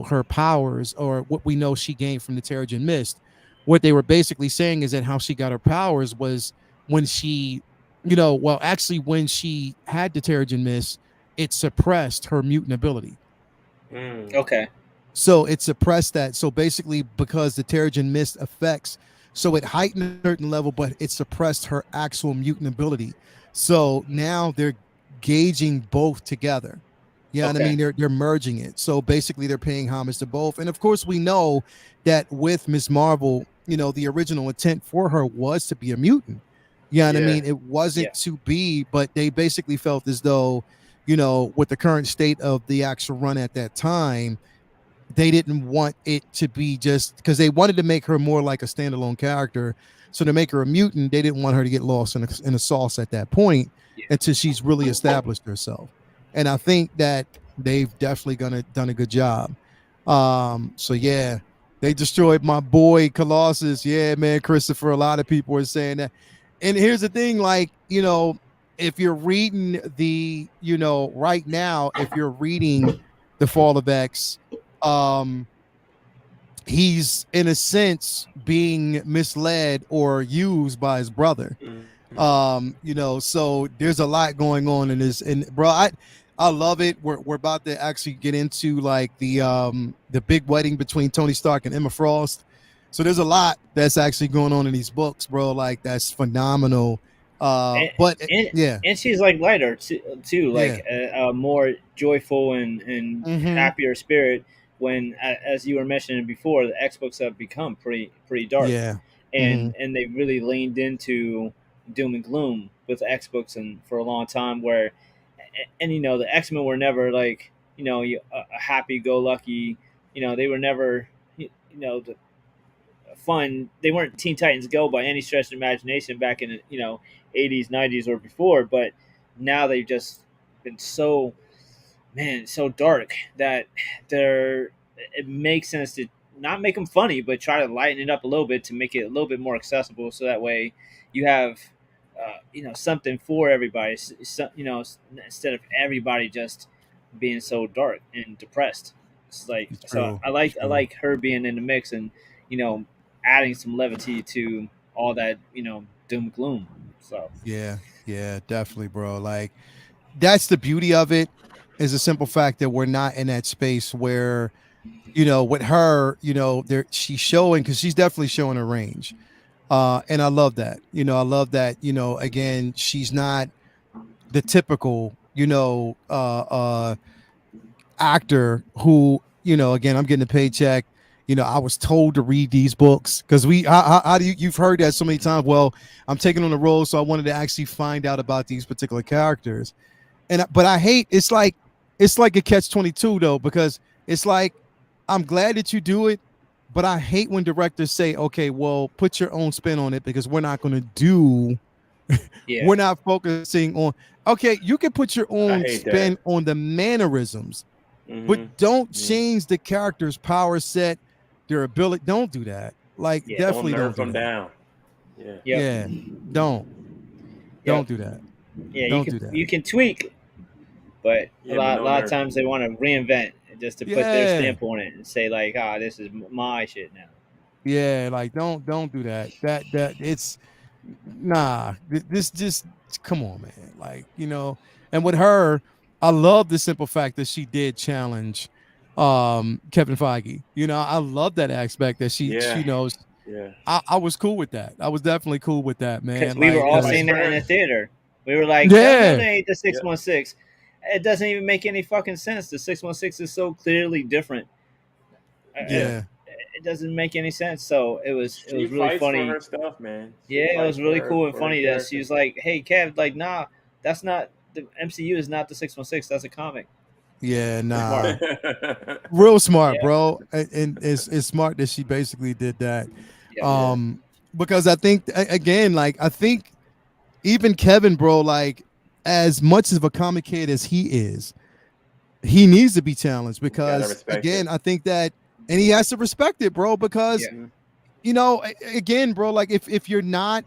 her powers or what we know she gained from the Terrigen Mist. What they were basically saying is that how she got her powers was when she, well, actually when she had the Terrigen Mist, it suppressed her mutant ability. Mm. Okay. So it suppressed that. So basically, because the Terrigen Mist affects, so it heightened a certain level, but it suppressed her actual mutant ability. So now they're gauging both together. Yeah, and I Okay. mean they're merging it. So basically they're paying homage to both. And of course we know that with Miss Marvel, the original intent for her was to be a mutant. Yeah, and I Yeah. mean it wasn't Yeah. to be, but they basically felt as though, with the current state of the actual run at that time, they didn't want it to be just because they wanted to make her more like a standalone character. So to make her a mutant, they didn't want her to get lost in a sauce at that point Yeah. until she's really established herself. And I think that they've definitely gonna done a good job. So yeah, they destroyed my boy Colossus. Yeah, man, Christopher. A lot of people are saying that. And here's the thing, like, if you're reading right now, if you're reading the Fall of X, um he's in a sense being misled or used by his brother. Mhm. So there's a lot going on in this. And bro, I love it. We're about to actually get into like the big wedding between Tony Stark and Emma Frost. So there's a lot that's actually going on in these books, bro. Like that's phenomenal. and But and, yeah, and she's like lighter too, yeah. like a more joyful and Hmm. happier spirit. When, as you were mentioning before, the X books have become pretty dark, Yeah. Hmm. and they really leaned into doom and gloom with the X books, and for a long time, where and the X Men were never like a happy go lucky, they were never the fun. They weren't Teen Titans Go by any stretch of imagination back in the 80s, 90s, or before. But now they've just been so dark that they're it makes sense to not make them funny, but try to lighten it up a little bit to make it a little bit more accessible. So that way you have something for everybody. Instead of everybody just being so dark and depressed. It's like, It's so true. I It's like I true. like her being in the mix, and you know adding some levity to all that doom gloom. So Yeah. Yeah. Definitely, bro. Like that's the beauty of it, is a simple fact that we're not in that space where, with her, there she's showing, because she's definitely showing her range. And I love that. I love that, again, she's not the typical, actor who, again, I'm getting a paycheck. I was told to read these books because how do you've heard that so many times. Well, I'm taking on the role, so I wanted to actually find out about these particular characters. But I hate, it's like a catch 22 though, because it's like, I'm glad that you do it, but I hate when directors say, okay, well, put your own spin on it, because yeah, we're not focusing on, okay, you can put your I own hate that. spin on the mannerisms, but Hmm. don't Hmm. change the character's power set, their ability. Don't do that. Like, yeah, Don't definitely don't nerf do them that. down. Yeah. yep, Yeah, don't yep, don't do that. yeah. You Don't can do that. you can tweak, but a Yeah, but lot a no lot of nerf. times they want to reinvent just to put their Yeah. stamp on it and say like, ah, this is my shit now. Yeah, like don't do that. That it's nah. This just come on, man. Like, and with her, I love the simple fact that she did challenge Kevin Feige. I love that aspect that she Yeah. knows. Yeah. I was cool with that. I was definitely cool with that, Because man. we were Like, Yeah. all Like seeing because that in her. the theater. We were like, hell no, yeah, they ain't the Yeah. 616. It doesn't even make any fucking sense. The 616 is so clearly different. Yeah. yeah, It doesn't make any sense. So it was She really fights for funny. her stuff, man. She Yeah, it fights was really cool and for her funny that she character. was like, "Hey, Kev, like, nah, that's not the MCU is not the 616. That's a comic." yeah, nah. Smart. Real smart, Yeah. bro. And it's smart that she basically did that. Yep. Yeah. Because I think, again, like, I think even Kevin, bro, like, as much of a comic kid as he is, he needs to be challenged, You gotta because respect again, it. I think that, and he has to respect it, bro, because, Yeah. Hmm. again, bro, like, if you're not,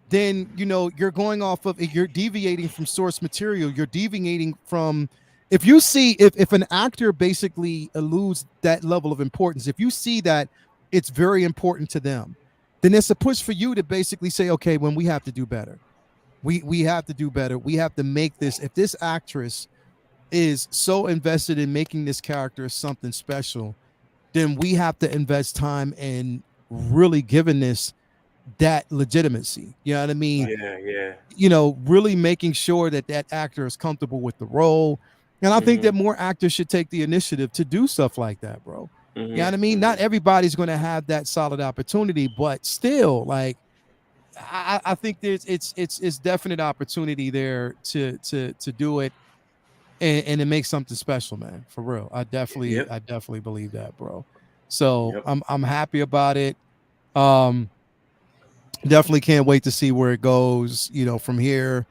then you're going off of, you're deviating from source material, you're deviating from, if you see, if an actor basically eludes that level of importance, if you see that it's very important to them, then it's a push for you to basically say, okay, when we have to do better, we have to do better, we have to make this, if this actress is so invested in making this character something special, then we have to invest time in really giving this that legitimacy. You know what I mean? Right. Yeah. Yeah. Really making sure that that actor is comfortable with the role. And I think that Mm-hmm. more actors should take the initiative to do stuff like that, bro. You know what I mean? Mm-hmm. Not everybody's going to have that solid opportunity, but still, like, I think there's it's definite opportunity there to do it and to make something special, man. For real, Yep. I definitely believe that, bro. So Yep. I'm happy about it. Um, definitely can't wait to see where it goes. You know, from here.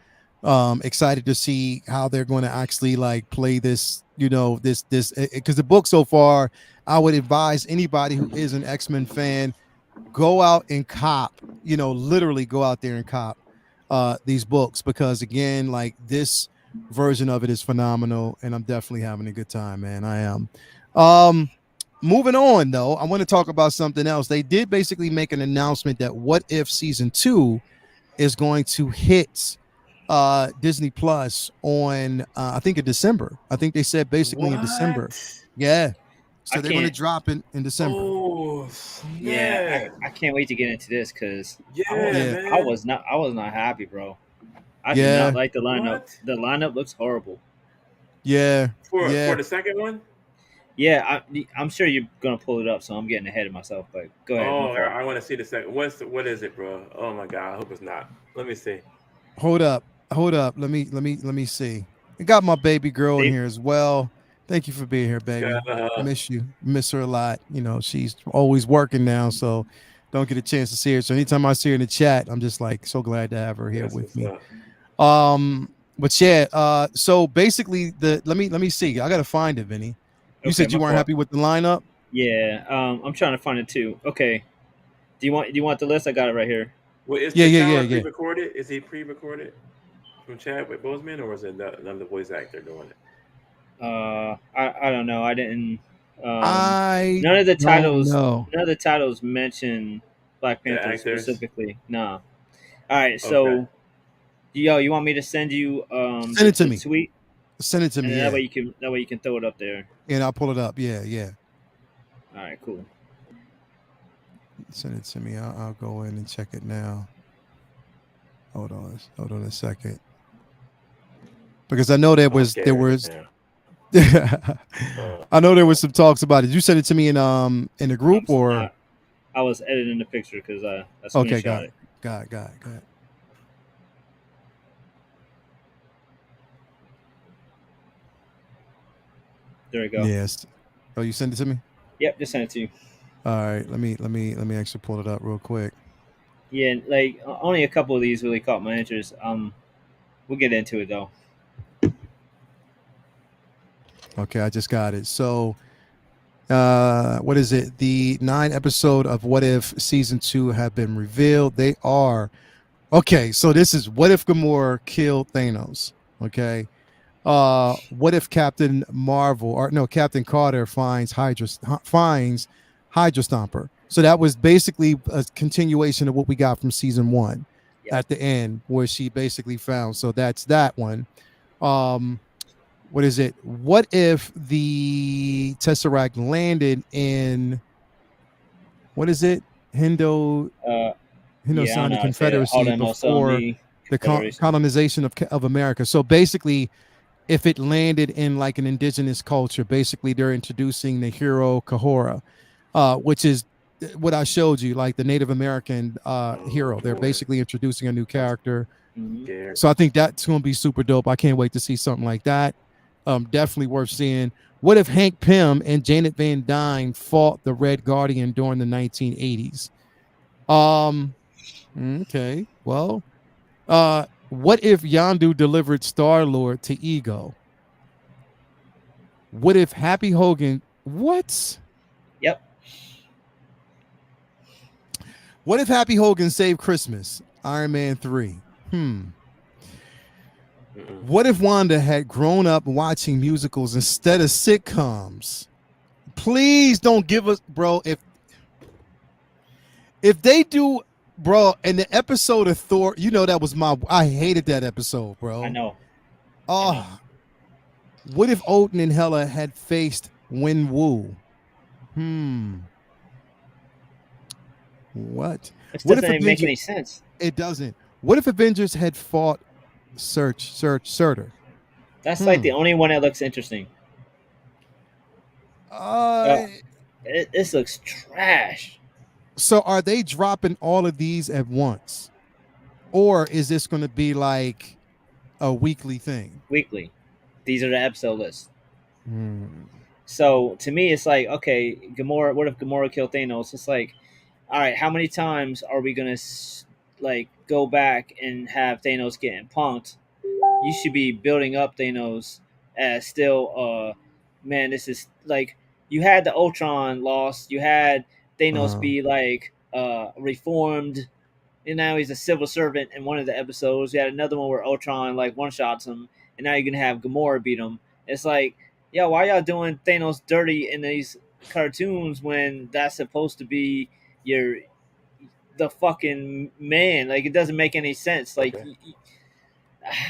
Excited to see how they're going to actually like play this. You know, this because the book so far, I would advise anybody who is an X-Men fan, go out and cop, you know, literally go out there and cop these books, because again, like, this version of it is phenomenal and I'm definitely having a good time, man. I am. um Moving on though, I want to talk about something else. They did basically make an announcement that What If season 2 is going to hit Disney Plus on I think in December. I think they said basically in December. What? Yeah, I so they're going to can't. drop in December. Oh Yeah, snap! I can't wait to get into this because Yeah, Yeah, man. I was not happy, bro. I did not yeah, like the lineup. What? The lineup looks horrible. yeah, For yeah. the second one? Yeah, I'm sure you're gonna pull it up, so I'm getting ahead of myself. But go ahead, my Oh, fault. I want to see the second. What is it, bro? Oh my god! I hope it's not. Let me see. Hold up, hold up. Let me see. I got my baby girl in They, here as well. Thank you for being here, baby. I Uh, miss you. Miss her a lot. You know, she's always working now, so don't get a chance to see her. So anytime I see her in the chat, I'm just like so glad to have her here that's with what's me. up. But yeah, so basically the let me see. I gotta find it, Vinny. You okay, said my you weren't fault. happy with the lineup? Yeah, I'm trying to find it too. Okay, do you want the list? I got it right here. Well, is Yeah, yeah, yeah, T'Challa yeah. pre-recorded? Is he pre-recorded from Chadwick Boseman, or is it another voice actor doing it? I don't know. I didn't. Um, I none of the don't titles know. none of the titles mention Black The Panther actors. specifically. Nah. All right, Okay. so yo, you want me to send you Send it to the me. tweet, Send it to and me, then yeah. that way you can throw it up there. And I'll pull it up. Yeah, yeah. All right, cool. Send it to me. I'll go in and check it now. Hold on a second. Because I know I'm there scared was now. I know there was some talks about it. You sent it to me in the group, or I was editing the picture because I okay, screenshot it. got it. There we go. Yes. Oh, you sent it to me? Yep, just sent it to you. All right, let me actually pull it up real quick. Yeah, like only a couple of these really caught my interest. We'll get into it though. Okay, I just got it. So what is it? The 9 episode of What If season 2 have been revealed. They are okay. So this is What If Gamora killed Thanos. Okay. What if Captain Marvel, or no, Captain Carter finds Hydra Stomper? So that was basically a continuation of what we got from season 1 Yep. at the end, where she basically found. So that's that one. Um, what is it? What if the Tesseract landed in, what is it? Hindo Uh, yeah, I don't know Hindostani how to say that. Confederacy before Haudenosaunee the Confederation. colonization of America. So basically, if it landed in like an indigenous culture, basically they're introducing the hero Kahora, which is what I showed you, like the Native American Oh hero. They're boy, basically introducing a new I'm character. Hmm. scared. So I think that's going to be super dope. I can't wait to see something like that. Definitely worth seeing. What if Hank Pym and Janet Van Dyne fought the Red Guardian during the 1980s? Um, okay. Well, what if Yondu delivered Star Lord to Ego? What if Happy Hogan? What? Yep. What if Happy Hogan saved Christmas? Iron Man 3. Mm-mm. What if Wanda had grown up watching musicals instead of sitcoms? Please don't give us, bro. If they do, bro, in the episode of Thor, you know that was I hated that episode, I bro. know. I know. Oh, what if Odin and Hela had faced Wen Wu? What? This What doesn't if even make Avengers? any sense. It doesn't. What if Avengers had fought Surtur? That's like the only one that looks interesting. Uh, Uh, this looks trash. so are they dropping all of these at once, or is this going to be like a weekly thing? Weekly. These are the episode lists. Hmm. So to me, it's like, okay, Gamora. What if Gamora killed Thanos? It's like, all right, how many times are we gonna like go back and have Thanos getting punked? You should be building up Thanos as still. Man, this is like you had the Ultron loss. You had Thanos Uh-huh. be like reformed, and now he's a civil servant in one of the episodes. You had another one where Ultron like one shots him, and now you're gonna have Gamora beat him. It's like, yeah, why y'all doing Thanos dirty in these cartoons when that's supposed to be your the fucking man? Like, it doesn't make any sense. Like, Okay.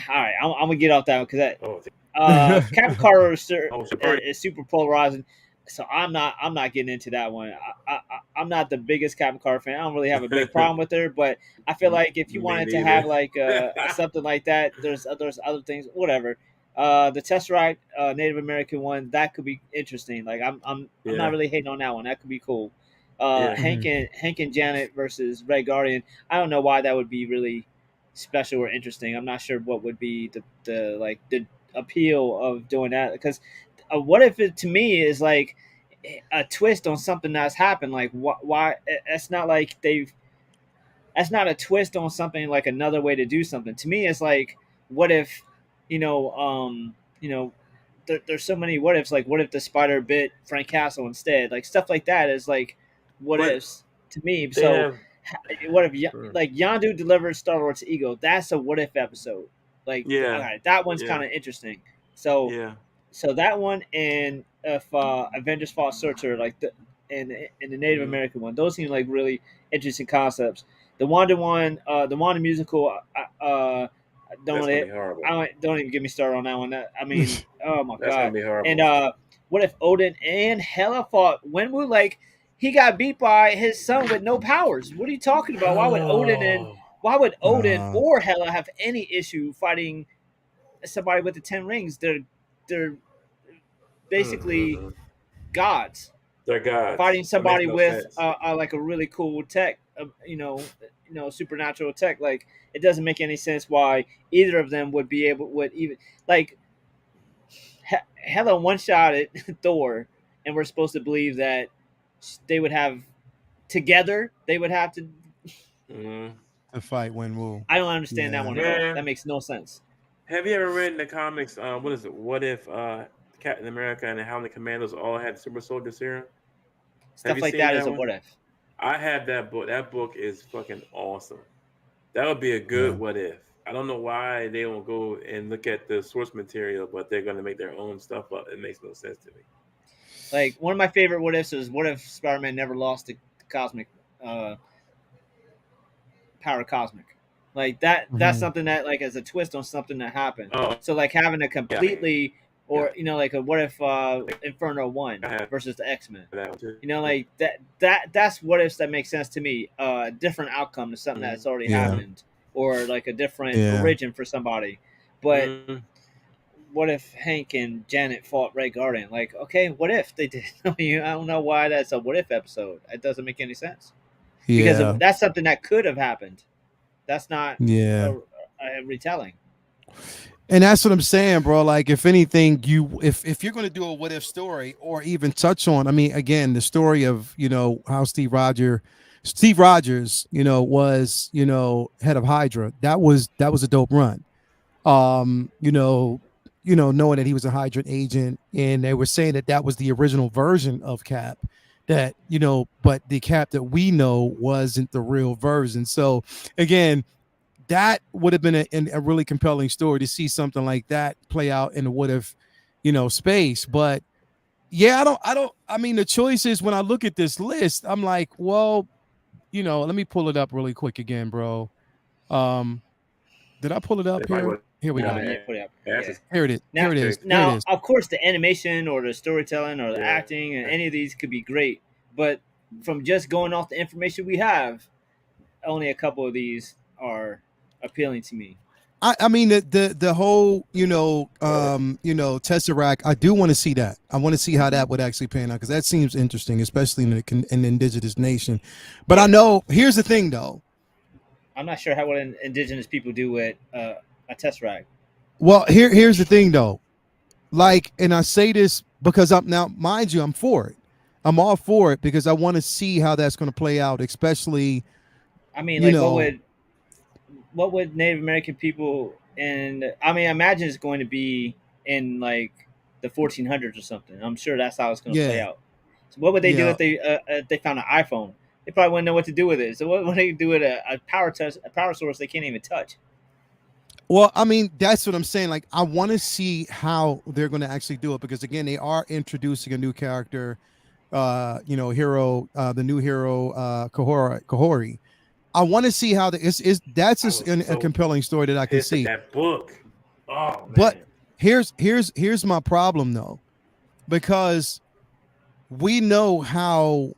all right, I'm gonna get off that one because that Oh, Captain Carter oh, super. is super polarizing, so I'm not getting into that one. I'm not the biggest Captain Carter fan. I don't really have a big problem with her, but I feel like if you Me wanted to have neither. like something like that, there's other things, whatever. The Tesseract Native American one, that could be interesting. Like I'm not Yeah, really hating on that one. That could be cool. yeah. Hank and Janet versus Red Guardian. I don't know why that would be really special or interesting. I'm not sure what would be the appeal of doing that because what if it to me is like a twist on something that's happened? Like why it's not like they've that's not a twist on something like another way to do something. To me, it's like, what if, you know, there's so many what ifs. Like, what if the spider bit Frank Castle instead? Like stuff like that is like what But ifs to me. they So, have. what if Hmm. like Yondu delivered Star Lord's ego? That's a what if episode. Like, all Yeah, right, that one's yeah, kind of interesting. So yeah. that one and if Avengers False Searcher like and the Native Hmm. American one, those seem like really interesting concepts. The Wanda one, the Wanda musical, don't That's gonna it, be horrible. don't even get me started on that one. I mean, oh my That's gonna god! be And horrible. what if Odin and Hela fought Wenwu? Like he got beat by his son with no powers. What are you talking about? Oh. Why would Odin uh, or Hela have any issue fighting somebody with the 10 rings? They're basically Mm-hmm. gods They're gods. fighting That makes somebody no with sense. like a really cool tech, supernatural tech. Like it doesn't make any sense why either of them would even like Hela one shot at Thor, and we're supposed to believe that they would have together. They would have to. Hmm. to fight Wenwu. I don't understand that Yeah. one at all. That Man, makes no sense. have you ever read in the comics? What is it? What if Captain America and the Howling Commandos all had super soldier serum? Have Stuff you like seen that is that a one? what if. I have that book. That book is fucking awesome. That would be a Yeah. good what if. I don't know why they don't go and look at the source material, but they're gonna make their own stuff up. It makes no sense to me. Like one of my favorite what ifs is what if Spider-Man never lost the cosmic uh, power cosmic. Like that's Mhm. something that like as a twist on something that happened. Oh So like having a yeah, I mean, completely yeah, or like a what if Inferno one I have versus the X-Men. that one too. Like that's what ifs that makes sense to me. Different outcome to something Mm-hmm. that's already Yeah. happened or like a different Yeah. origin for somebody. But Mm-hmm. what if Hank and Janet fought Red Guardian? Like, okay, what if they did? I don't know why that's a what if episode. It doesn't make any sense because Yeah. that's something that could have happened. That's not Yeah. a retelling. And that's what I'm saying, bro. Like, if anything, if you're going to do a what if story, or even touch on, I mean, again, the story of how Steve Rogers, was head of Hydra. That was a dope run. Um, you know, knowing that he was a Hydra agent, and they were saying that that was the original version of Cap. That but the Cap that we know wasn't the real version. So again, that would have been a really compelling story to see something like that play out in the what if space. But yeah, I mean, the choices, when I look at this list, I'm like, well, let me pull it up really quick again, bro. um did I pull it They up probably here? would Here we go. Yeah, put it up. have Yeah. asked Here it is. Now, Here it is. Here it now, is. of course, the animation or the storytelling or the yeah. acting and any of these could be great, but from just going off the information we have, only a couple of these are appealing to me. I mean the whole Tesseract. I do want to see that. I want to see how that would actually pan out because that seems interesting, especially in the indigenous nation. But I know here's the thing though. I'm not sure how what indigenous people do with a tesseract. Well, here's the thing though. Like, and I say this because I'm now, mind you, I'm for it. I'm all for it because I want to see how that's going to play out, especially I mean, you like know, what would Native American people and I mean, I imagine it's going to be in like the 1400s or something. I'm sure that's how it's going to play yeah, out. So what would they do yeah. if they found an iPhone? They probably wouldn't know what to do with it. So what would they do with a power source they can't even touch? Well, I mean, that's what I'm saying. Like, I want to see how they're going to actually do it because again, they are introducing a new character, hero, the new hero, Kahori. I want to see how is that's I just was a so compelling story that I can pissed at see. that book. Oh But man. here's my problem though, because we know how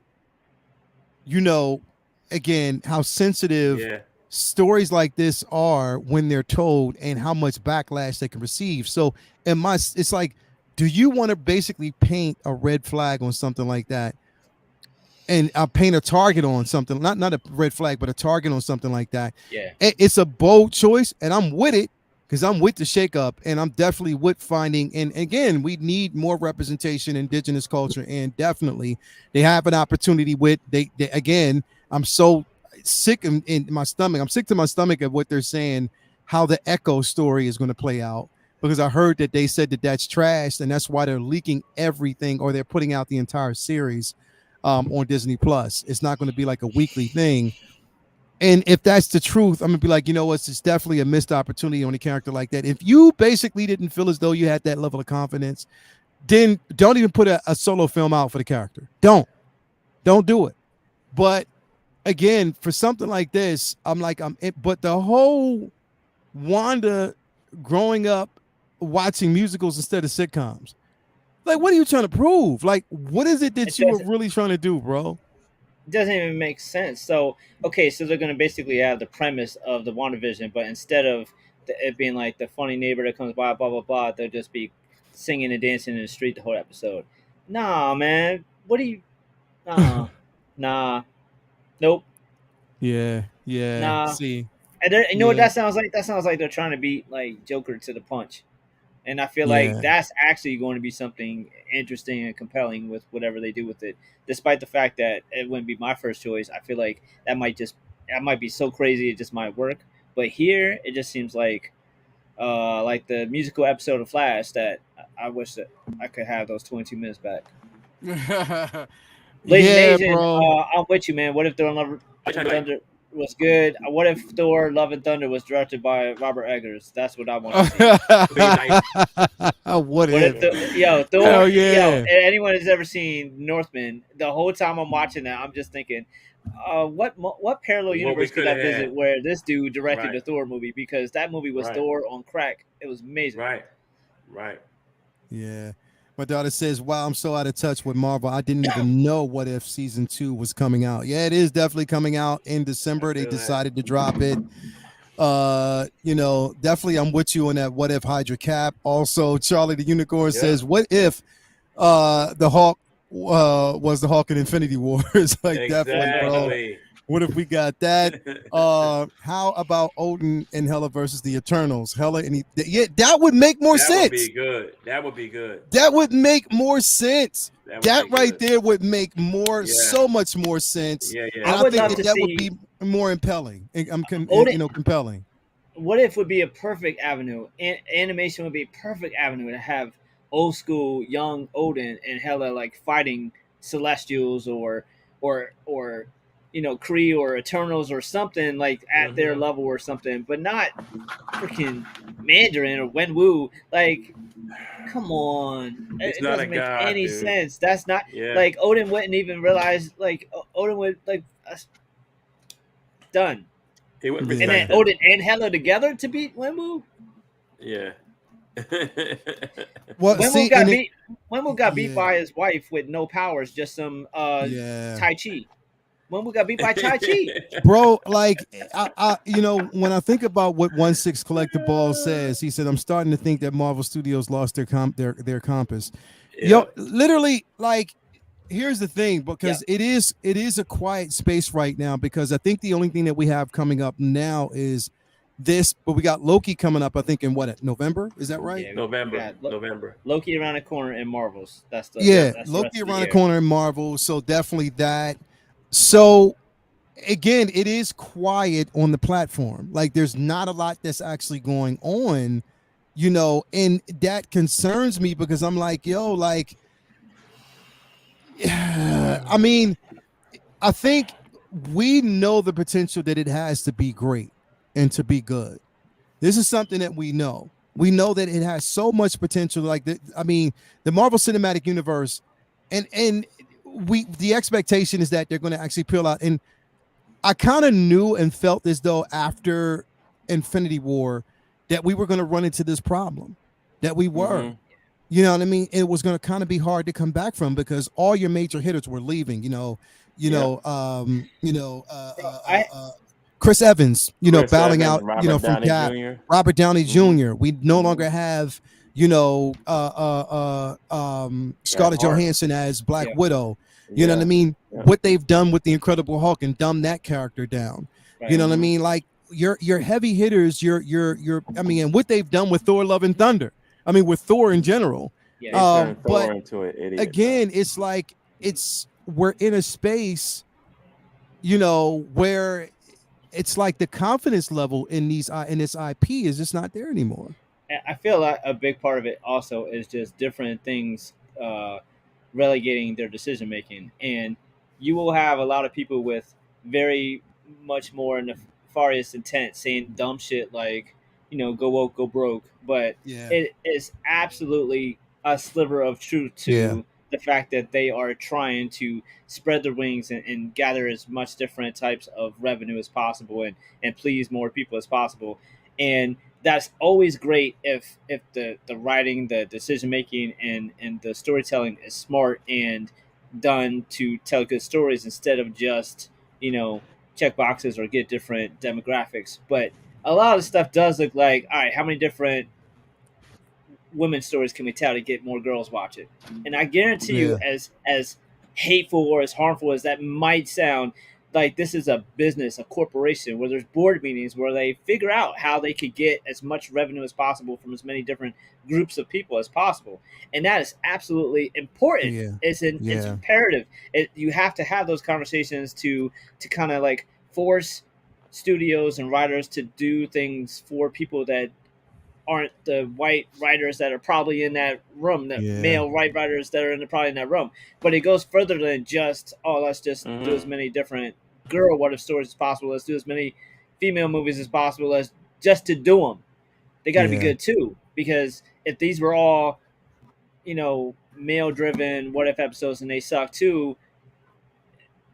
again how sensitive Yeah. stories like this are when they're told and how much backlash they can receive. So it's like, do you want to basically paint a red flag on something like that and paint a target on something, not a red flag, but a target on something like that? Yeah. It's a bold choice, and I'm with it because I'm with the shakeup, and I'm definitely with finding. And again, we need more representation in indigenous culture, and definitely they have an opportunity with they again. I'm so sick in my stomach. I'm sick to my stomach of what they're saying. How the Echo story is going to play out because I heard that they said that that's trash, and that's why they're leaking everything or they're putting out the entire series on Disney Plus. It's not going to be like a weekly thing. And if that's the truth, I'm gonna be like, you know what? It's definitely a missed opportunity on a character like that. If you basically didn't feel as though you had that level of confidence, then don't even put a solo film out for the character. Don't do it. But again, for something like this, I'm like, but the whole Wanda growing up watching musicals instead of sitcoms, like, what are you trying to prove? Like, what is it It that you were doesn't really trying to do, bro? doesn't even make sense. So okay, so they're going to basically have the premise of the WandaVision, but instead of it being like the funny neighbor that comes by, blah blah blah, they'll just be singing and dancing in the street the whole episode. Nah, man, what do you? Nah, nope, Yeah, yeah. nah. See, And you know what yeah, that sounds like? That sounds like they're trying to beat like Joker to the punch. And I feel like yeah. that's actually going to be something interesting and compelling with whatever they do with it. Despite the fact that it wouldn't be my first choice, I feel like that might be so crazy it just might work. But here, it just seems like the musical episode of Flash that I wish that I could have those 22 minutes back. Blazing Yeah, Asian, bro. I'm with you, man. What if Thor Love I trying and to like Thunder was good? What if Thor Love and Thunder was directed by Robert Eggers? That's what I want to see. be like What What if? if Thor, Hell yeah. anyone has ever seen Northman? The whole time I'm watching that, I'm just thinking, what parallel what we universe could could I have visit had. where this dude directed Right. the Thor movie? Because that movie was Right. Thor on crack. It was amazing. Right. Right. Yeah. My daughter says, wow, I'm so out of touch with Marvel. I didn't even know What If season 2 was coming out. Yeah, it is definitely coming out in I December. They feel that. decided to drop it. Definitely I'm with you on that What If Hydra Cap. Also, Charlie the Unicorn Yeah. says, what if the Hawk was the Hawk in Infinity Wars? Like, definitely, bro. Exactly. What if we got that? How about Odin and Hela versus the Eternals? Hela and yeah, that would make more That would be sense. good. That would be good. That would make more sense. That would That be right good. there would make Yeah. so much more sense. Yeah. And I Yeah. I would think love that to that would see be more impelling. Odin. Compelling. What if would be a perfect avenue? Animation would be a perfect avenue to have old school young Odin and Hela like fighting Celestials or Kree or Eternals or something like at their Hmm. level or something, but not freaking Mandarin or Wenwu. Like, come on, He's it not a doesn't make god, any dude. sense. That's not Yeah. like Odin wouldn't even realize like Odin would like done, He wouldn't and then respect Yeah. him. Odin and Hela together to beat Wenwu. Yeah. Well, Wenwu see, got beat. Wenwu got beat yeah, by his wife with no powers, just some yeah. Tai Chi. when we got beat by Chai Chi. bro. Like when I think about what 1/6 Collector says, he said, "I'm starting to think that Marvel Studios lost their compass." Yo, Yep. literally, like, here's the thing, Yeah, because it is a quiet space right now, because I think the only thing that we have coming up now is this, but we got Loki coming up. I think in November. Is that right? yeah. We November. got November. Loki around the corner in Marvels. Yeah, Yep. That's the rest Loki of the around the year. corner in Marvel, so definitely that. So again, it is quiet on the platform. Like, there's not a lot that's actually going on, and that concerns me, because I'm like, yo, like, I mean, I think we know the potential that it has to be great and to be good. This is something that we know. We know that it has so much potential. Like, I mean, the Marvel Cinematic Universe, and the expectation is that they're going to actually peel out. And I kind of knew and felt as though after Infinity War that we were going to run into this problem. That we were. Mm-hmm. You know what I mean? It was going to kind of be hard to come back from, because all your major hitters were leaving. Yep. Bro, I Chris Evans, Chris bowing Evans, out, Robert from Downey Cap. Jr. Robert Downey Mm-hmm. Jr. We no Mm-hmm. longer have, Got Scarlett Hart. Johansson as Black yeah, Widow. You know what I Yeah. mean? Yep. What they've done with the Incredible Hulk and dumbed that character down. You right. know what I Mm-hmm. mean? Like, your heavy hitters, I mean, and what they've done with Thor: Love and Thunder. I mean, with Thor in general. Yeah, They turned But Thor into an idiot, though. again, it's like, we're in a space, where it's like the confidence level in this IP is just not there anymore. I feel like a big part of it also is just different things uh, relegating their decision making, and you will have a lot of people with very much more nefarious intent saying dumb shit like, go woke, go broke, but Yeah. it is absolutely a sliver of truth Yeah. to the fact that they are trying to spread their wings and gather as much different types of revenue as possible and please more people as possible. And that's always great if the writing, the decision making, and the storytelling is smart and done to tell good stories instead of just check boxes or get different demographics. But a lot of stuff does look like, all right, how many different women's stories can we tell to get more girls watch it? And I guarantee you, Yeah. as hateful or as harmful as that might sound, like, this is a business, a corporation where there's board meetings where they figure out how they could get as much revenue as possible from as many different groups of people as possible, and that is absolutely important. Yeah. It's Yeah. imperative. You have to have those conversations to kind of like force studios and writers to do things for people that aren't the white writers that are probably in that room, the Yeah. male white writers that are probably in that room. But it goes further than just, oh, let's just do as Mm-hmm. many different girl what if stories as possible. Let's do as many female movies as possible. Let's just to do them. They got to be Yeah. good too, because if these were all, male driven what if episodes and they suck too,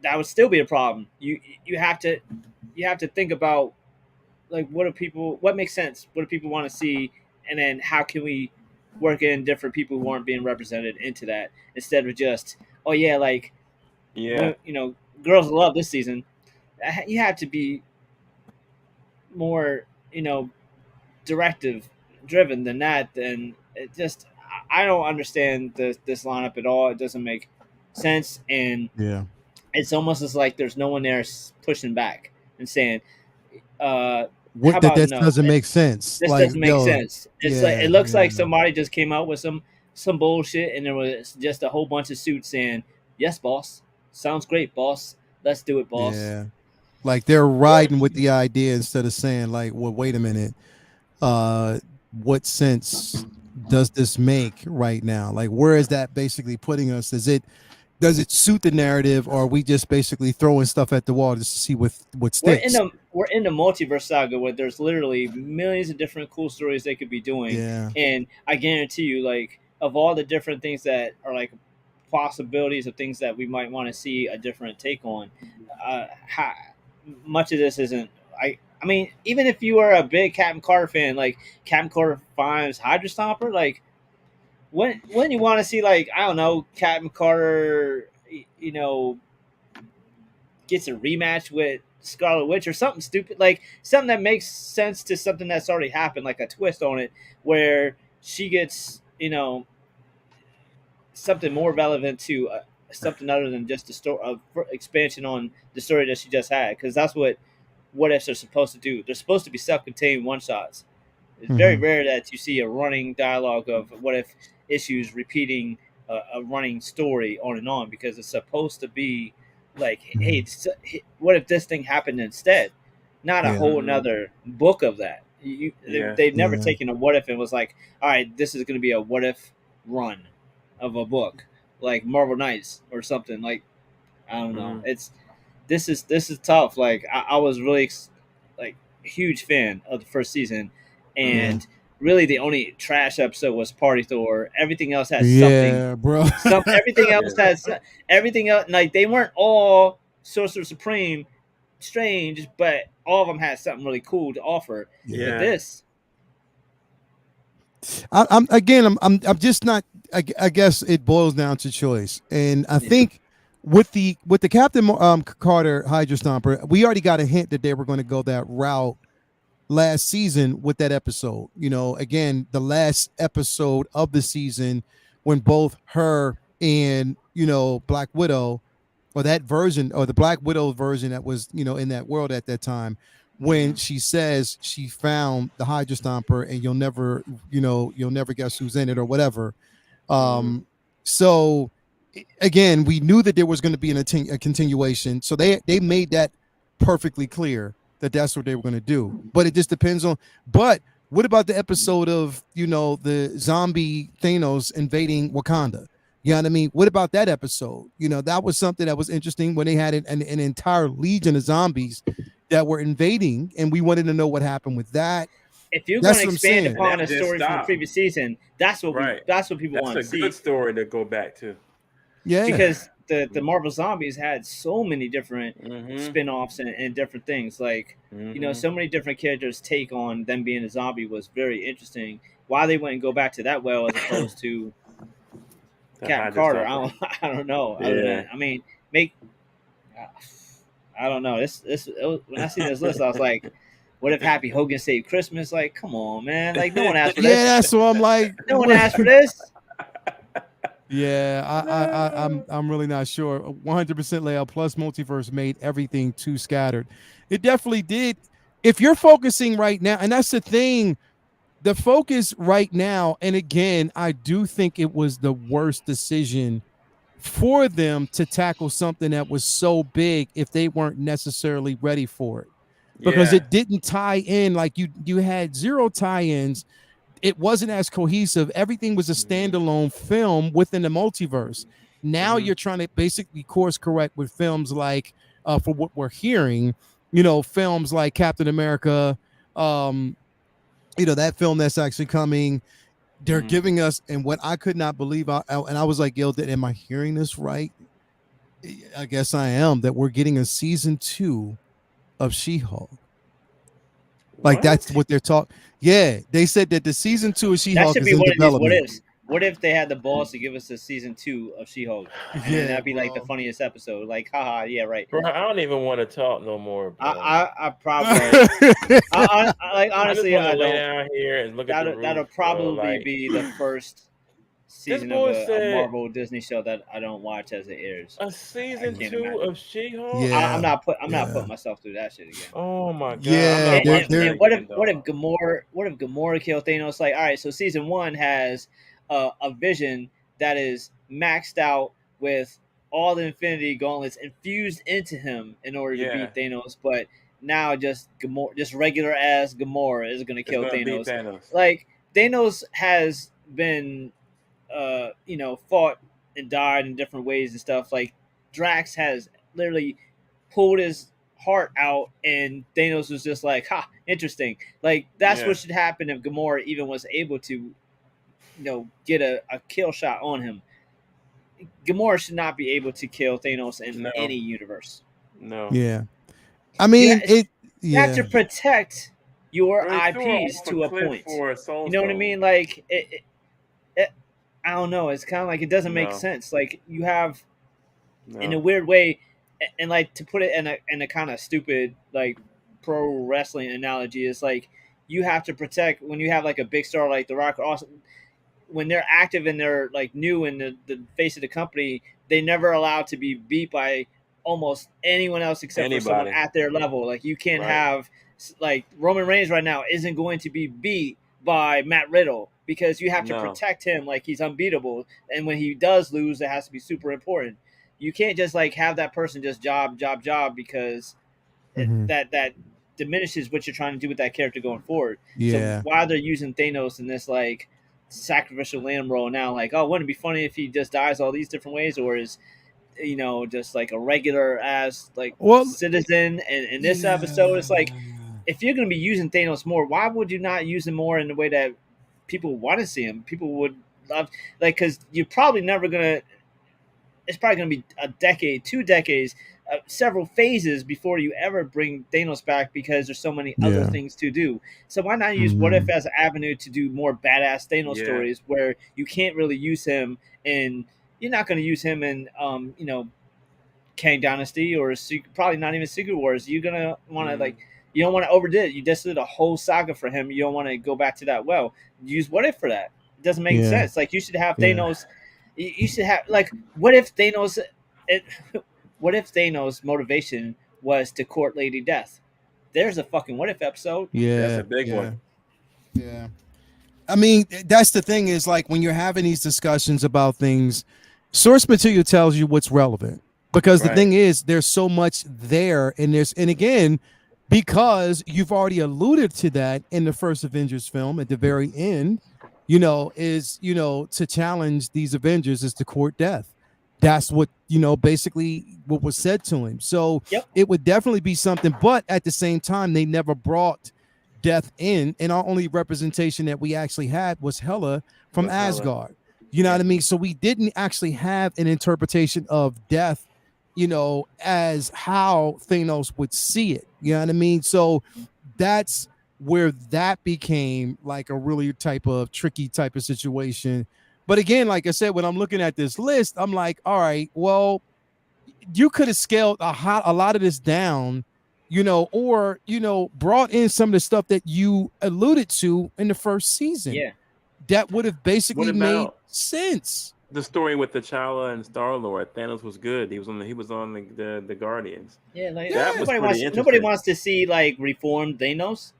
that would still be a problem. You have to think about, like, what makes sense, what do people want to see, and then how can we work in different people who aren't being represented into that, instead of just, oh yeah, like, Yeah. girls love this season. You have to be more, directive driven than that. Then it just, I don't understand this lineup at all. It doesn't make sense, and Yeah. it's almost as like there's no one there pushing back and saying, how What that about that no, doesn't make sense. this Like, doesn't make yo, sense. It's like, yeah, it looks yeah, like somebody just came out with some bullshit, and there was just a whole bunch of suits saying, "Yes, boss. Sounds great, boss. Let's do it, boss." yeah. Like, they're riding with the idea instead of saying, like, well, wait a minute. What sense does this make right now? Like, where is that basically putting us? Does it suit the narrative, or are we just basically throwing stuff at the wall just to see what We're in sticks? the we're in the multiverse saga where there's literally millions of different cool stories they could be doing, Yeah. and I guarantee you, like, of all the different things that are like possibilities of things that we might want to see a different take on, how much of this isn't. I mean, even if you are a big Captain Carter fan, like Captain Carter finds Hydra Stomper, like, when you want to see, like, I don't know, Captain Carter, you know, gets a rematch with Scarlet Witch or something stupid, like something that makes sense to something that's already happened, like a twist on it, where she gets, something more relevant to something other than just the story of expansion on the story that she just had, because that's what ifs are supposed to do. They're supposed to be self-contained one shots. It's very Mhm. rare that you see a running dialogue of what if issues repeating a running story on and on, because it's supposed to be like, hey, Mhm. what if this thing happened instead? Not a Yeah. whole Mm-hmm. another book of that. Yeah. They've never Yeah. taken a what if and was like, all right, this is going to be a what if run of a book, like Marvel Knights or something. Like, I don't know. Mm-hmm. It's this is tough. Like I was really like a huge fan of the first season, Yeah. and really the only trash episode was Party Thor. Everything else has something. Yeah, bro. Everything else Yeah. has everything else. Like they weren't all Sorcerer Supreme strange, but all of them had something really cool to offer. Yeah. But Yeah. this, I'm again. I'm just not. I guess it boils down to choice, and I yeah, think with the Captain Carter Hydra Stomper, we already got a hint that they were going to go that route last season with that episode. Again, the last episode of the season when both her and Black Widow, or that version, or the Black Widow version that was in that world at that time, when Mm-hmm. she says she found the Hydra Stomper and you'll never guess who's in it or whatever. Mm-hmm. So again, we knew that there was going to be a continuation, so they made that perfectly clear that that's what they were going to do. But it just depends on. But what about the episode of the zombie Thanos invading Wakanda? You know what I mean? What about that episode? That was something that was interesting when they had an entire legion of zombies that were invading, and we wanted to know what happened with that. if you're going That's to what I'm expand saying. And upon that a didn't story from the stop. previous season, Right. that's what people That's want a to good see. story to go back to. Yeah. Because the Marvel Zombies had so many different Mm-hmm. spin-offs and different things, like Mm-hmm. so many different characters take on them being a zombie was very interesting. Why they wouldn't go back to that well as opposed to The Captain Hydra Carter, Stomper. I don't know. Other Yeah. than, I mean, make uh, I don't know. When I seen this list, I was like, what if Happy Hogan saved Christmas? Like, come on, man! Like, no one asked for Yeah, this. that's what I'm like. No one asked for this. Yeah, I'm really not sure. 100% layout plus multiverse made everything too scattered. It definitely did. If you're focusing right now, and that's the thing, the focus right now, and again, I do think it was the worst decision for them to tackle something that was so big if they weren't necessarily ready for it. Because Yeah. it didn't tie in, like you had zero tie-ins. It wasn't as cohesive. Everything was a Mm-hmm. standalone film within the multiverse. Now Mm-hmm. you're trying to basically course correct with films like, for what we're hearing, films like Captain America, um, that film that's actually coming. They're Mm-hmm. giving us, and what I could not believe, and I was like, yo, am I hearing this right? I guess I am, that we're getting a season 2 of She-Hulk. Like that's What? what they're talking. Yeah, they said that the season 2 of That She-Hulk should is be in one of these what development. ifs. What if they had the balls to give us a season 2 of She-Hulk, and then Yeah, that'd be like the bro. funniest episode? Like, haha, yeah, right. Bro, I don't even want to talk no more, bro. I probably like I just honestly want to I lay don't. down here and look at the That'll roof, bro. probably Like, be the first this season of boy a said Marvel Disney show that I don't watch as it airs. a I season can't two imagine. of She-Hulk. Yeah, I'm not yeah, putting myself through that shit again. Oh my god, I'm yeah. not They're watching that they're And again, what if dog. Gamora killed Thanos? Like, all right, so season 1 has a Vision that is maxed out with all the Infinity Gauntlets infused into him in order to Yeah, beat Thanos, but now just regular ass Gamora is gonna it's kill gonna beat Thanos. Thanos. Like Thanos has been fought and died in different ways and stuff. Like Drax has literally pulled his heart out, and Thanos was just like, "Ha, interesting." Like that's Yeah, what should happen if Gamora even was able to, get a kill shot on him. Gamora should not be able to kill Thanos in no, any universe. no. yeah. I You mean, ha- it. you have Yeah, to protect your Bro, he threw her IPs off a to a cliff point. for a soul You know what I stone. mean? Like I don't know. It's kind of like it doesn't make No, sense. Like you have in a no. weird way, and like to put it in a kind of stupid like pro wrestling analogy is like you have to protect when you have like a big star like The Rock or Austin when they're active and they're like new in the face of the company, they never allowed to be beat by almost anyone else except for someone Anybody. at their level. Like you can't Right. have like Roman Reigns right now isn't going to be beat by Matt Riddle because you have to No. protect him like he's unbeatable. And when he does lose, it has to be super important. You can't just like have that person just job because Mhm. that diminishes what you're trying to do with that character going forward. So Yeah. while they're using Thanos in this like sacrificial lamb role now, like oh, wouldn't it be funny if he just dies all these different ways, or is just like a regular as like Well, citizen? And in this episode, yeah. it's like if you're going to be using Thanos more, why would you not use him more in the way that people want to see him? People would love like because you're probably never gonna it's probably going to be a decade, 2 decades, several phases before you ever bring Thanos back because there's so many other Yeah. things to do. So why not use What If Mhm. as an avenue to do more badass Thanos Yeah. stories where you can't really use him in you're not going to use him in Kang Dynasty or probably not even Secret Wars. You're gonna want to like you don't want to overdo it. You just did a whole saga for him. You don't want to go back to that. Well, use What If for that. It doesn't make Yeah. sense. Like you should have Yeah. Thanos. You should have like what if Thanos? It, what if Thanos' motivation was to court Lady Death? There's a fucking What If episode. That's Yeah. a big Yeah. one. Yeah. I mean, that's the thing is like when you're having these discussions about things, source material tells you what's relevant. Because the Right. thing is, there's so much there, and again, because you've already alluded to that in the first Avengers film at the very end, is to challenge these Avengers is to court death. That's what basically what was said to him. So Yep. it would definitely be something, but at the same time, they never brought death in, and our only representation that we actually had was Hela from Was Hela. Asgard. You know what I mean? So we didn't actually have an interpretation of death, as how Thanos would see it. You know what I mean? So that's where that became like a really type of tricky type of situation. But again, like I said, when I'm looking at this list, I'm like, all right, well, you could have scaled a lot of this down, or brought in some of the stuff that you alluded to in the first season. Yeah. That would have basically What made about sense. the story with T'Challa and Star-Lord? Thanos was good. He was on the Guardians. Yeah. Like That was nobody pretty wants interesting. to see like reformed Thanos.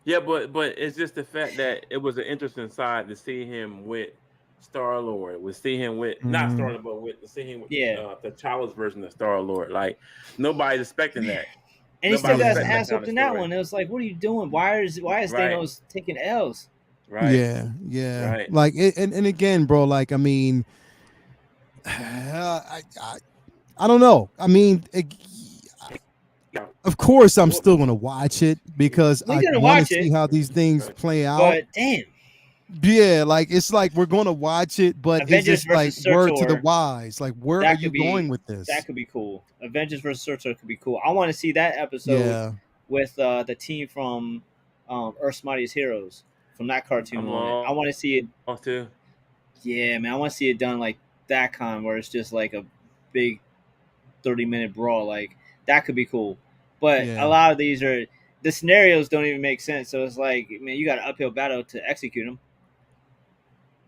Yeah, but it's just the fact that it was an interesting side to see him with Star-Lord, to see him with not Star-Lord, but to see him with Yeah. T'Challa's version of Star-Lord. Like nobody's expecting that. And he still Nobody got his expecting that ass kind whooped of in that story. one. It was like, what are you doing? Why is Right. Thanos taking L's? Right. Yeah. Right. Like and again, bro, like I mean, I don't know. I mean, Yeah. of course, I'm still gonna watch it because We're I gonna want to watch see it, how these things play out. but damn, Yeah, like it's like we're gonna watch it, but it's Avengers just like versus word to the Surtur. wise. Like, where are That you could be going with this? that could be cool. Avengers versus Surtur could be cool. I want to see that episode Yeah, with the team from Earth's Mightiest Heroes from that cartoon I'm on it. I want to see it. lost too. Yeah, man, I want to see it done like that kind where it's just like a big 30-minute brawl. Like that could be cool. But yeah. a lot of these are the scenarios don't even make sense. So it's like, man, you got an uphill battle to execute them.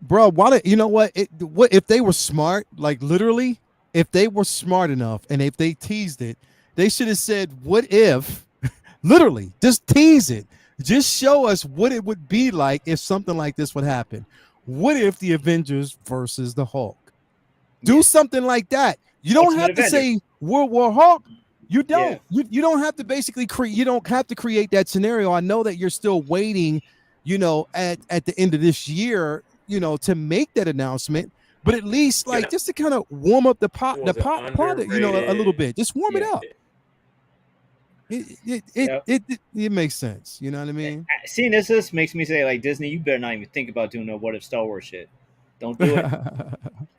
Bro, you know what? What if they were smart? Like literally, if they were smart enough and if they teased it, they should have said, "What if?" Literally, just tease it. Just show us what it would be like if something like this would happen. What if the Avengers versus the Hulk? Do something like that. You don't Ultimate have to Avenger. say World War Hulk. You don't. Yeah. You don't have to basically create. You don't have to create that scenario. I know that you're still waiting, at the end of this year, to make that announcement. But at least, like, just to kind of warm up the pot, Was it a little underrated? bit. Just warm it Yeah. up. It makes sense. You know what I mean? Seeing this makes me say, like, Disney, you better not even think about doing no What If Star Wars shit. Don't do it.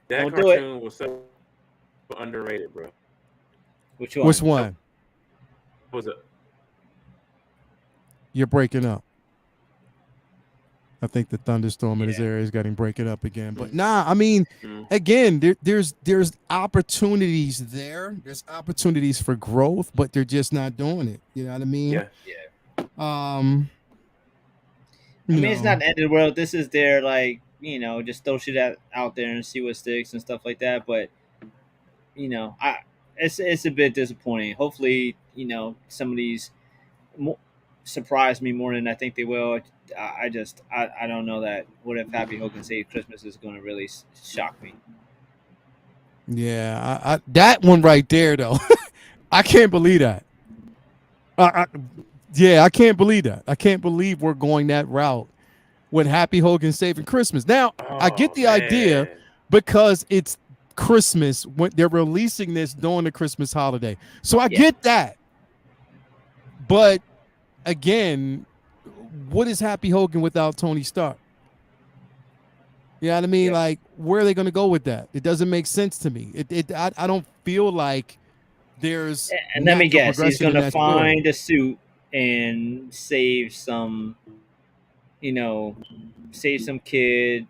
That Don't do it. cartoon was so underrated, bro. Which one? Which one? Was it? You're breaking up. I think the thunderstorm in his Yeah. area is getting breaking up again. But nah, I mean, Mm. again, there's opportunities there. There's opportunities for growth, but they're just not doing it. You know what I mean? Yeah. Yeah. Um, I you mean, it's know, not the end of the world. This is their like, just throw shit out there and see what sticks and stuff like that. But I it's a bit disappointing. Hopefully, some of these mo- surprise me more than I think they will. I don't know that what if Happy Hogan Saved Christmas is going to really shock me. yeah, that one right there though, I can't believe that. I, yeah, I can't believe that. I can't believe we're going that route with Happy Hogan saving Christmas. Now, I get Oh the idea man. because it's Christmas when they're releasing this during the Christmas holiday. So I Yeah, get that. But again, what is Happy Hogan without Tony Stark? You know what I mean? yeah. Like, where are they going to go with that? It doesn't make sense to me. I don't feel like there's And let me natural guess, he's progression in going to that story. find a suit and you know, save some kid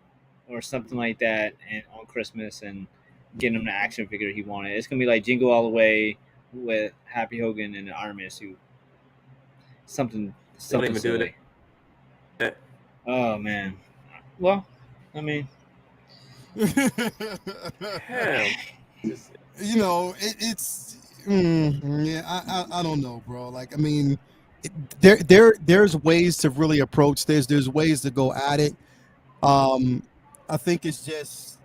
or something like that, and on Christmas and get him the action figure he wanted. It's gonna be like Jingle All the Way with Happy Hogan in an Iron Man suit. Something They don't something even do silly. that. Oh man. Well, I mean, Hell. Just yeah, I don't know, bro. Like, I mean, there's ways to really approach this. There's ways to go at it. Um, I think it's just,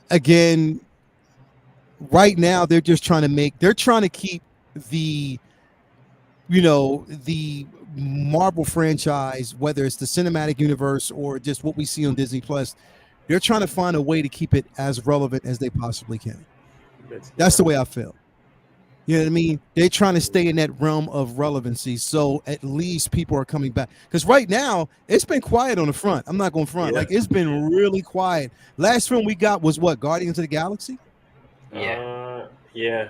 again, right now they're trying to keep the the Marvel franchise, whether it's the cinematic universe or just what we see on Disney Plus. They're trying to find a way to keep it as relevant as they possibly can. That's the way I feel. You know what I mean? They're trying to stay in that realm of relevancy, so at least people are coming back. Because right now, it's been quiet on the front. I'm not going to front. Yeah. Like, it's been really quiet. Last film we got was what? Guardians of the Galaxy? yeah. Yeah.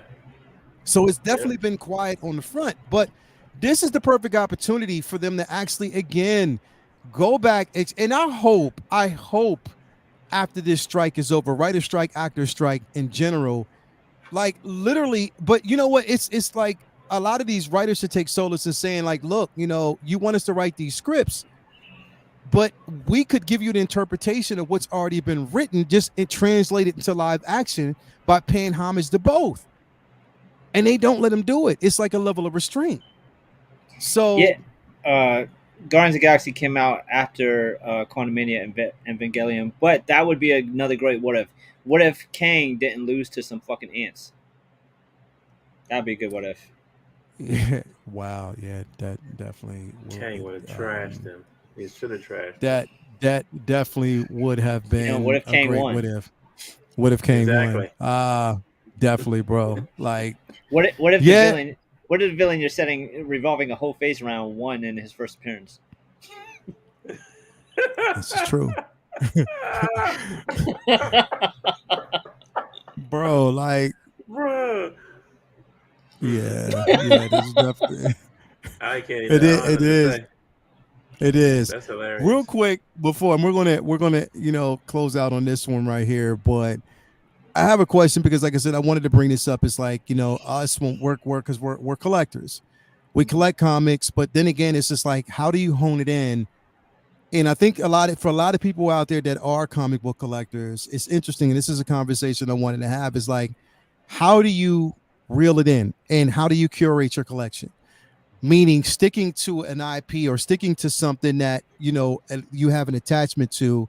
So it's Yeah. definitely been quiet on the front. But this is the perfect opportunity for them to actually, again, go back. And I hope after this strike is over, writer strike, actor strike in general, like literally. But you know what? It's like a lot of these writers should take solace in saying, like, look, you want us to write these scripts, but we could give you the interpretation of what's already been written, just it translated into live action by paying homage to both. And they don't let them do it. It's like a level of restraint. So Yeah. Uh Guardians of the Galaxy came out after Quantumania and Evangelion, but that would be another great what if. What if Kang didn't lose to some fucking ants? That'd be a good what if. yeah, wow, yeah, that definitely Kang would have trashed him. He should have trashed him. that definitely would have What been if a Kang great won? what if. What if Kane won? Exactly. Definitely, bro. Like, What if the yeah, villain? What if the villain you're setting revolving a whole face around won in his first appearance? this is true. Bro, like, Bruh. yeah, this is definitely I can't even. it I is, don't know it what to is. say. It is. That's Real hilarious. quick before, and we're gonna close out on this one right here, but I have a question because, like I said, I wanted to bring this up. It's like, us when work because we're collectors. We collect comics, but then again, it's just like, how do you hone it in? And I think for a lot of people out there that are comic book collectors, it's interesting. And this is a conversation I wanted to have. Is like, how do you reel it in, and how do you curate your collection? Meaning sticking to an IP or sticking to something that you have an attachment to,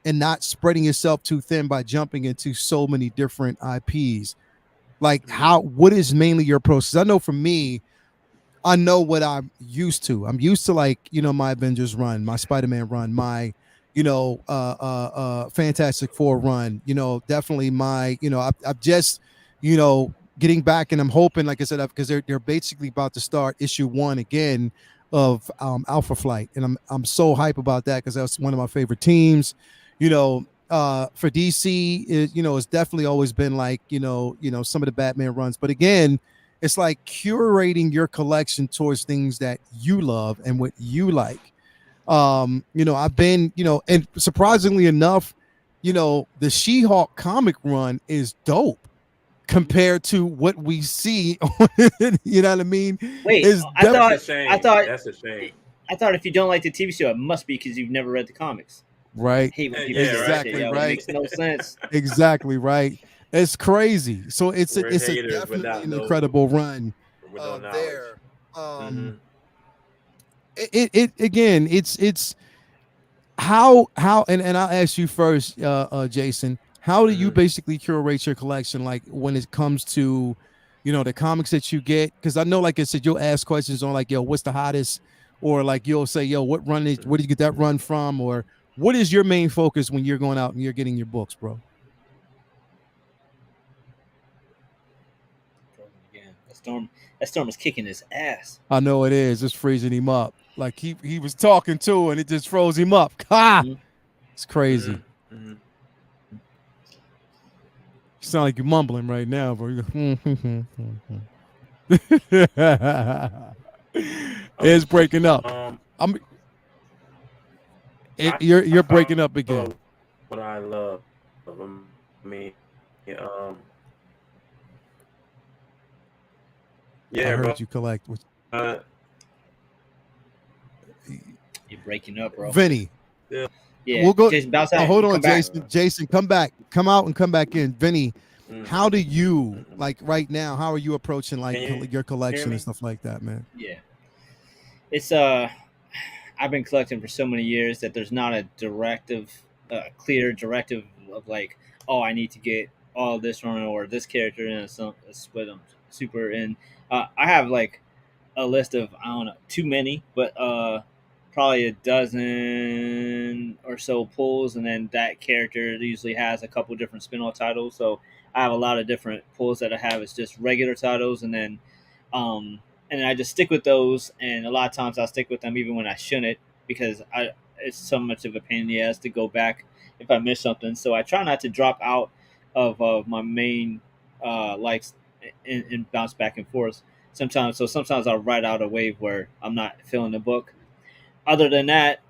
and not spreading yourself too thin by jumping into so many different IPs. Like, Mhm. what is mainly your process? I know for me, I know what I'm used to. I'm used to, like, my Avengers run, my Spider-Man run, my Fantastic Four run, definitely my, I've just, getting back, and I'm hoping, like I said, because they're basically about to start issue 1 again of Alpha Flight, and I'm so hype about that because that's one of my favorite teams. For DC, it's definitely always been like, some of the Batman runs, but again, it's like curating your collection towards things that you love and what you like. I've been, and surprisingly enough, the She-Hulk comic run is dope compared to what we see. You know what I mean? Wait, It's I That's thought a I shame. thought That's a shame. I thought if you don't like the TV show, it must be because you've never read the comics. right, Hate when people Yeah, say that right. shit, exactly yo. It right, makes no sense. exactly right. It's crazy. So We're it's a haters definitely without an no incredible run with no knowledge. there. Um, Hmm. it again, it's how and I'll ask you first, Jason. How do you Hmm. basically curate your collection? Like when it comes to, the comics that you get? Because I know, like I said, you'll ask questions on like, yo, what's the hottest, or like you'll say, yo, where did you get that run from, or what is your main focus when you're going out and you're getting your books, bro? Again, that storm is kicking his ass. I know it is. It's freezing him up. Like he was talking to, and it just froze him up. Ha! Mhm. It's Hmm. crazy. Hmm. You sound like you're mumbling right now, bro. It's breaking up. Um, I'm. I You're breaking up follow again. what I love. I mean, I yeah, heard bro. you collect with You're breaking up, bro. Vinny. Still, Yeah, We'll go. Jason, bounce out Hold and on, come back. Jason. Jason, come back. Come out and come back in. Vinny, mm, how do you mm. like right now? How are you approaching like Can you your hear collection and me? stuff like that, man? Yeah, it's I've been collecting for so many years that there's not a clear directive of like, oh, I need to get all this run or this character in a split super in. I have like a list of, I don't know, too many, but probably a dozen or so pulls, and then that character usually has a couple different spin-off titles. So I have a lot of different pulls that I have. It's just regular titles, um, and then I just stick with those. And a lot of times I'll stick with them even when I shouldn't, because it's so much of a pain in the ass to go back if I miss something. So I try not to drop out of my main likes and bounce back and forth sometimes. So sometimes I'll write out a wave where I'm not filling the book. Other than that,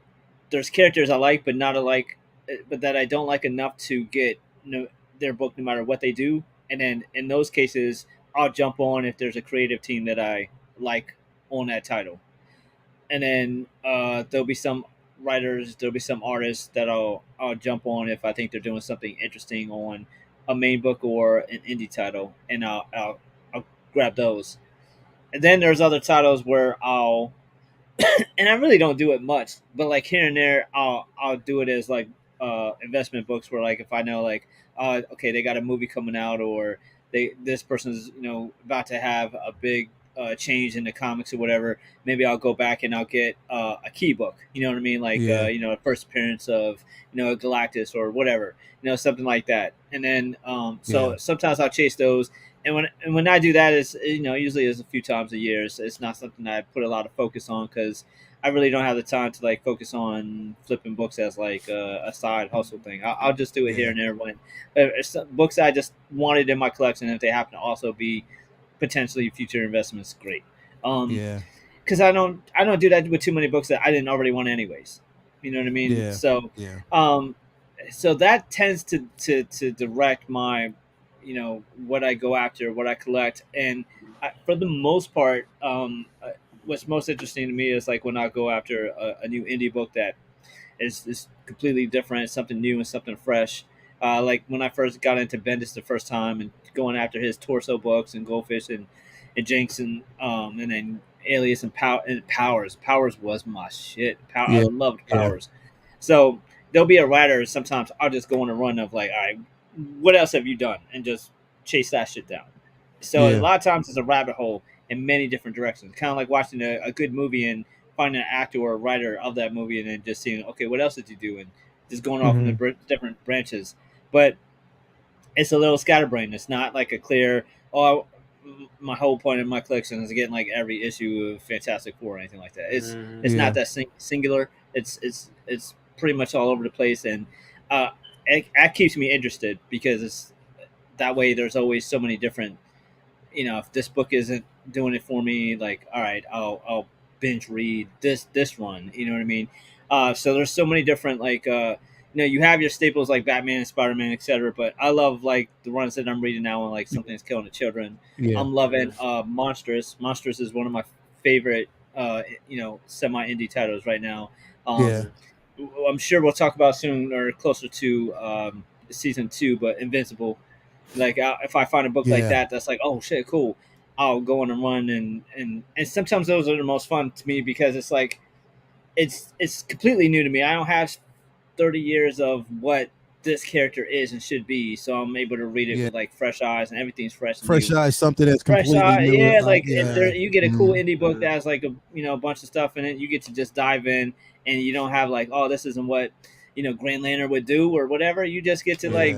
there's characters I like, but that I don't like enough to get their book no matter what they do. And then in those cases, I'll jump on if there's a creative team that I like on that title. And then there'll be some writers, there'll be some artists that I'll jump on if I think they're doing something interesting on a main book or an indie title, and I'll grab those. And then there's other titles where and I really don't do it much, but like here and there, I'll do it as like investment books where like if I know like okay, they got a movie coming out, or this person's about to have a big change in the comics or whatever, maybe I'll go back and I'll get a key book. You know what I mean? Like Yeah, a first appearance of Galactus or whatever, something like that. And then yeah. so sometimes I'll chase those, and when I do that, it's usually is a few times a year. So it's not something that I put a lot of focus on because I really don't have the time to like focus on flipping books as like a side hustle thing. I'll just do it here Yeah, and there when it's books I just wanted in my collection. If they happen to also be potentially future investments, great. Um, yeah, because I don't do that with too many books that I didn't already want anyways. You know what I mean? yeah, So yeah. um, so that tends to direct my what I go after, what I collect. And for the most part, what's most interesting to me is like when I go after a new indie book that is completely different, something new and something fresh. Like when I first got into Bendis the first time and going after his torso books and Goldfish and Jinx and then Alias and Powers. Powers was my shit. I Yeah, loved yeah. Powers. So there'll be a writer. Sometimes I'll just go on a run of like, all right, what else have you done, and just chase that shit down. So a Yeah. lot of times it's a rabbit hole in many different directions. Kind of like watching a good movie and finding an actor or a writer of that movie, and then just seeing, okay, what else did you do, and just going off in the Hmm. different branches. But it's a little scatterbrained. It's not like a clear. Oh, my whole point of my collection is getting like every issue of Fantastic Four or anything like that. It's not Yeah. that singular. It's pretty much all over the place, and uh, it keeps me interested because it's that way. There's always so many different. If this book isn't doing it for me, like all right, I'll binge read this run. You know what I mean? So there's so many different you have your staples like Batman and Spider-Man, etc. But I love like the runs that I'm reading now on like Something That's Killing the Children. Yeah. I'm loving Monstrous. Monstrous is one of my favorite semi indie titles right now. Yeah. I'm sure we'll talk about soon or closer to season 2, but Invincible. Like if I find a book like Yeah. that's like, oh shit, cool, I'll go on a run, and sometimes those are the most fun to me because it's like it's completely new to me. I don't have 30 years of what this character is and should be, so I'm able to read it Yeah. with like fresh eyes, and everything's fresh and Fresh new. Eyes, something that's Fresh completely eye, new. yeah. Like if Yeah. there, you get a cool Mhm. indie book that has like a bunch of stuff in it, you get to just dive in, and you don't have like, oh, this isn't what Green Lantern would do or whatever. You just get to like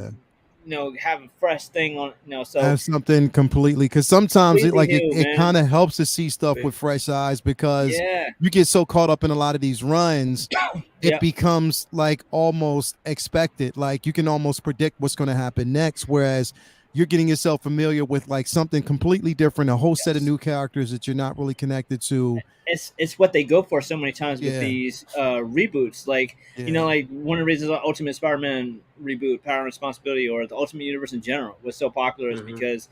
Yeah. have a fresh thing on. So Have something completely, because sometimes completely it new, man. kind of helps to see stuff with fresh eyes, because Yeah, you get so caught up in a lot of these runs, it yeah, becomes like almost expected. Like you can almost predict what's going to happen next, whereas you're getting yourself familiar with like something completely different, a whole set of yes. new characters that you're not really connected to. It's what they go for so many times with Yeah. these reboots. Like Yeah. like one of the reasons the Ultimate Spider-Man reboot, Power and Responsibility, or the Ultimate Universe in general was so popular is because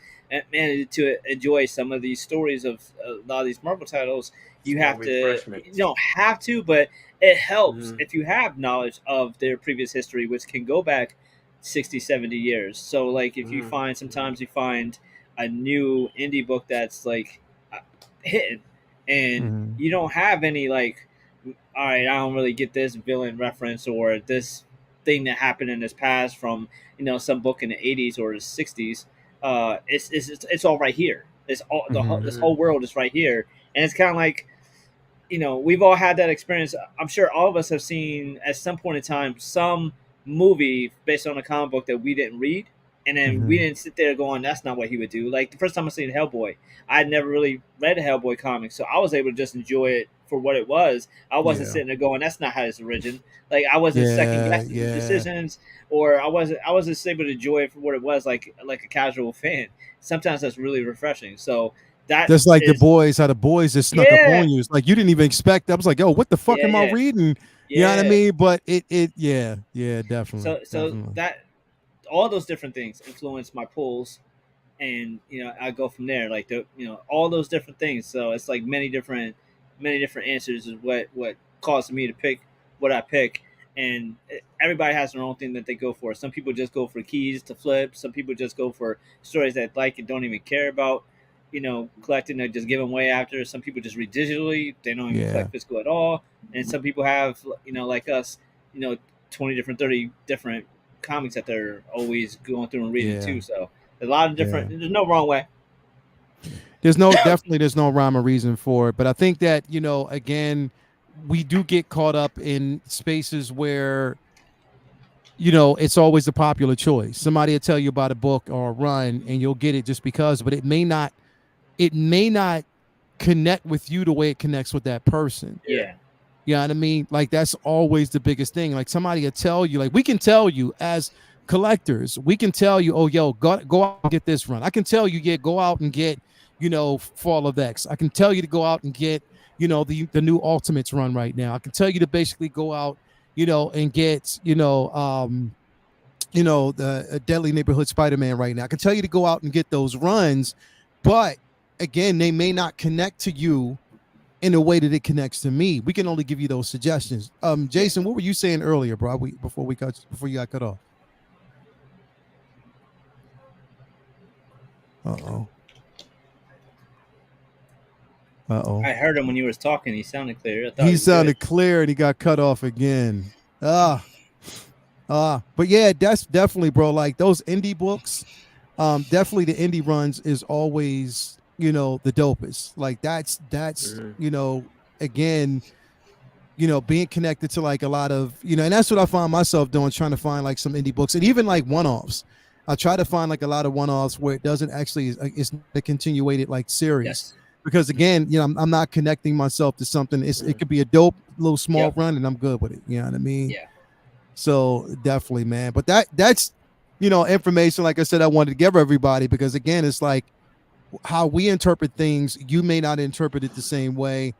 man, to enjoy some of these stories of a lot of these Marvel titles, you have to Refreshment. you don't have to, but it helps if you have knowledge of their previous history, which can go back 60, 70 years. So like if you find sometimes you find a new indie book that's like hitting and Mhm. you don't have any like, all right, I don't really get this villain reference or this thing that happened in this past from some book in the 80s or the 60s. It's all right here. It's all this whole world is right here, and it's kind of like we've all had that experience. I'm sure all of us have seen at some point in time some movie based on a comic book that we didn't read, and then we Mhm. didn't sit there going, "That's not what he would do." Like the first time I seen Hellboy, I had never really read a Hellboy comic, so I was able to just enjoy it for what it was. I wasn't Yeah. sitting there going, "That's not how it's origin." Like I wasn't second Yeah. guessing the Yeah. decisions, or I was just able to enjoy it for what it was, like a casual fan. Sometimes that's really refreshing. So that Just like the is, boys, how the boys just snuck up yeah, on you. It's like you didn't even expect. I was like, "Yo, what the fuck yeah, am I yeah, reading?" You know what I yeah. mean? But yeah, yeah, definitely, So definitely. that all those different things influence my pulls, and I go from there. Like all those different things. So it's like many different answers is what caused me to pick what I pick. And everybody has their own thing that they go for. Some people just go for keys to flip. Some people just go for stories that like and don't even care about collecting. They just give them away after. Some people just read digitally. They don't even Yeah, collect physical at all. And some people have like us, you know 20 different, 30 different comics that they're always going through and reading yeah, too. So a lot of yeah. different. There's no wrong way. There's no rhyme or reason for it. But I think that again, we do get caught up in spaces where it's always the popular choice. Somebody will tell you about a book or a run, and you'll get it just because, but it may not. It may not connect with you the way it connects with that person. Yeah. You know what I mean? Like that's always the biggest thing. Like somebody will tell you, like we can tell you as collectors, we can tell you, oh, yo, go out and get this run. I can tell you, yeah, go out and get, Fall of X. I can tell you to go out and get, the new Ultimates run right now. I can tell you to basically go out, and get, the Deadly Neighborhood Spider-Man right now. I can tell you to go out and get those runs, but again, they may not connect to you in a way that it connects to me. We can only give you those suggestions. Yeah. Jason, what were you saying earlier, bro? Before you got cut off. Uh-oh. Uh-oh. I heard him when you was talking. He sounded clear. I thought He he was good. sounded clear and he got cut off again. But yeah, that's definitely, bro. Like those indie books, definitely the indie runs is always, the dopest. Like that's, again, being connected to like a lot of, and that's what I find myself doing, trying to find like some indie books and even like one-offs. I try to find like a lot of one-offs where it doesn't actually, it's a continuated like series. Yes. Because again, I'm not connecting myself to something. It could be a dope little small Yep. run and I'm good with it. You know what I mean? Yeah. So definitely, man. But that's information, like I said, I wanted to give everybody, because again, it's like how we interpret things, you may not interpret it the same way.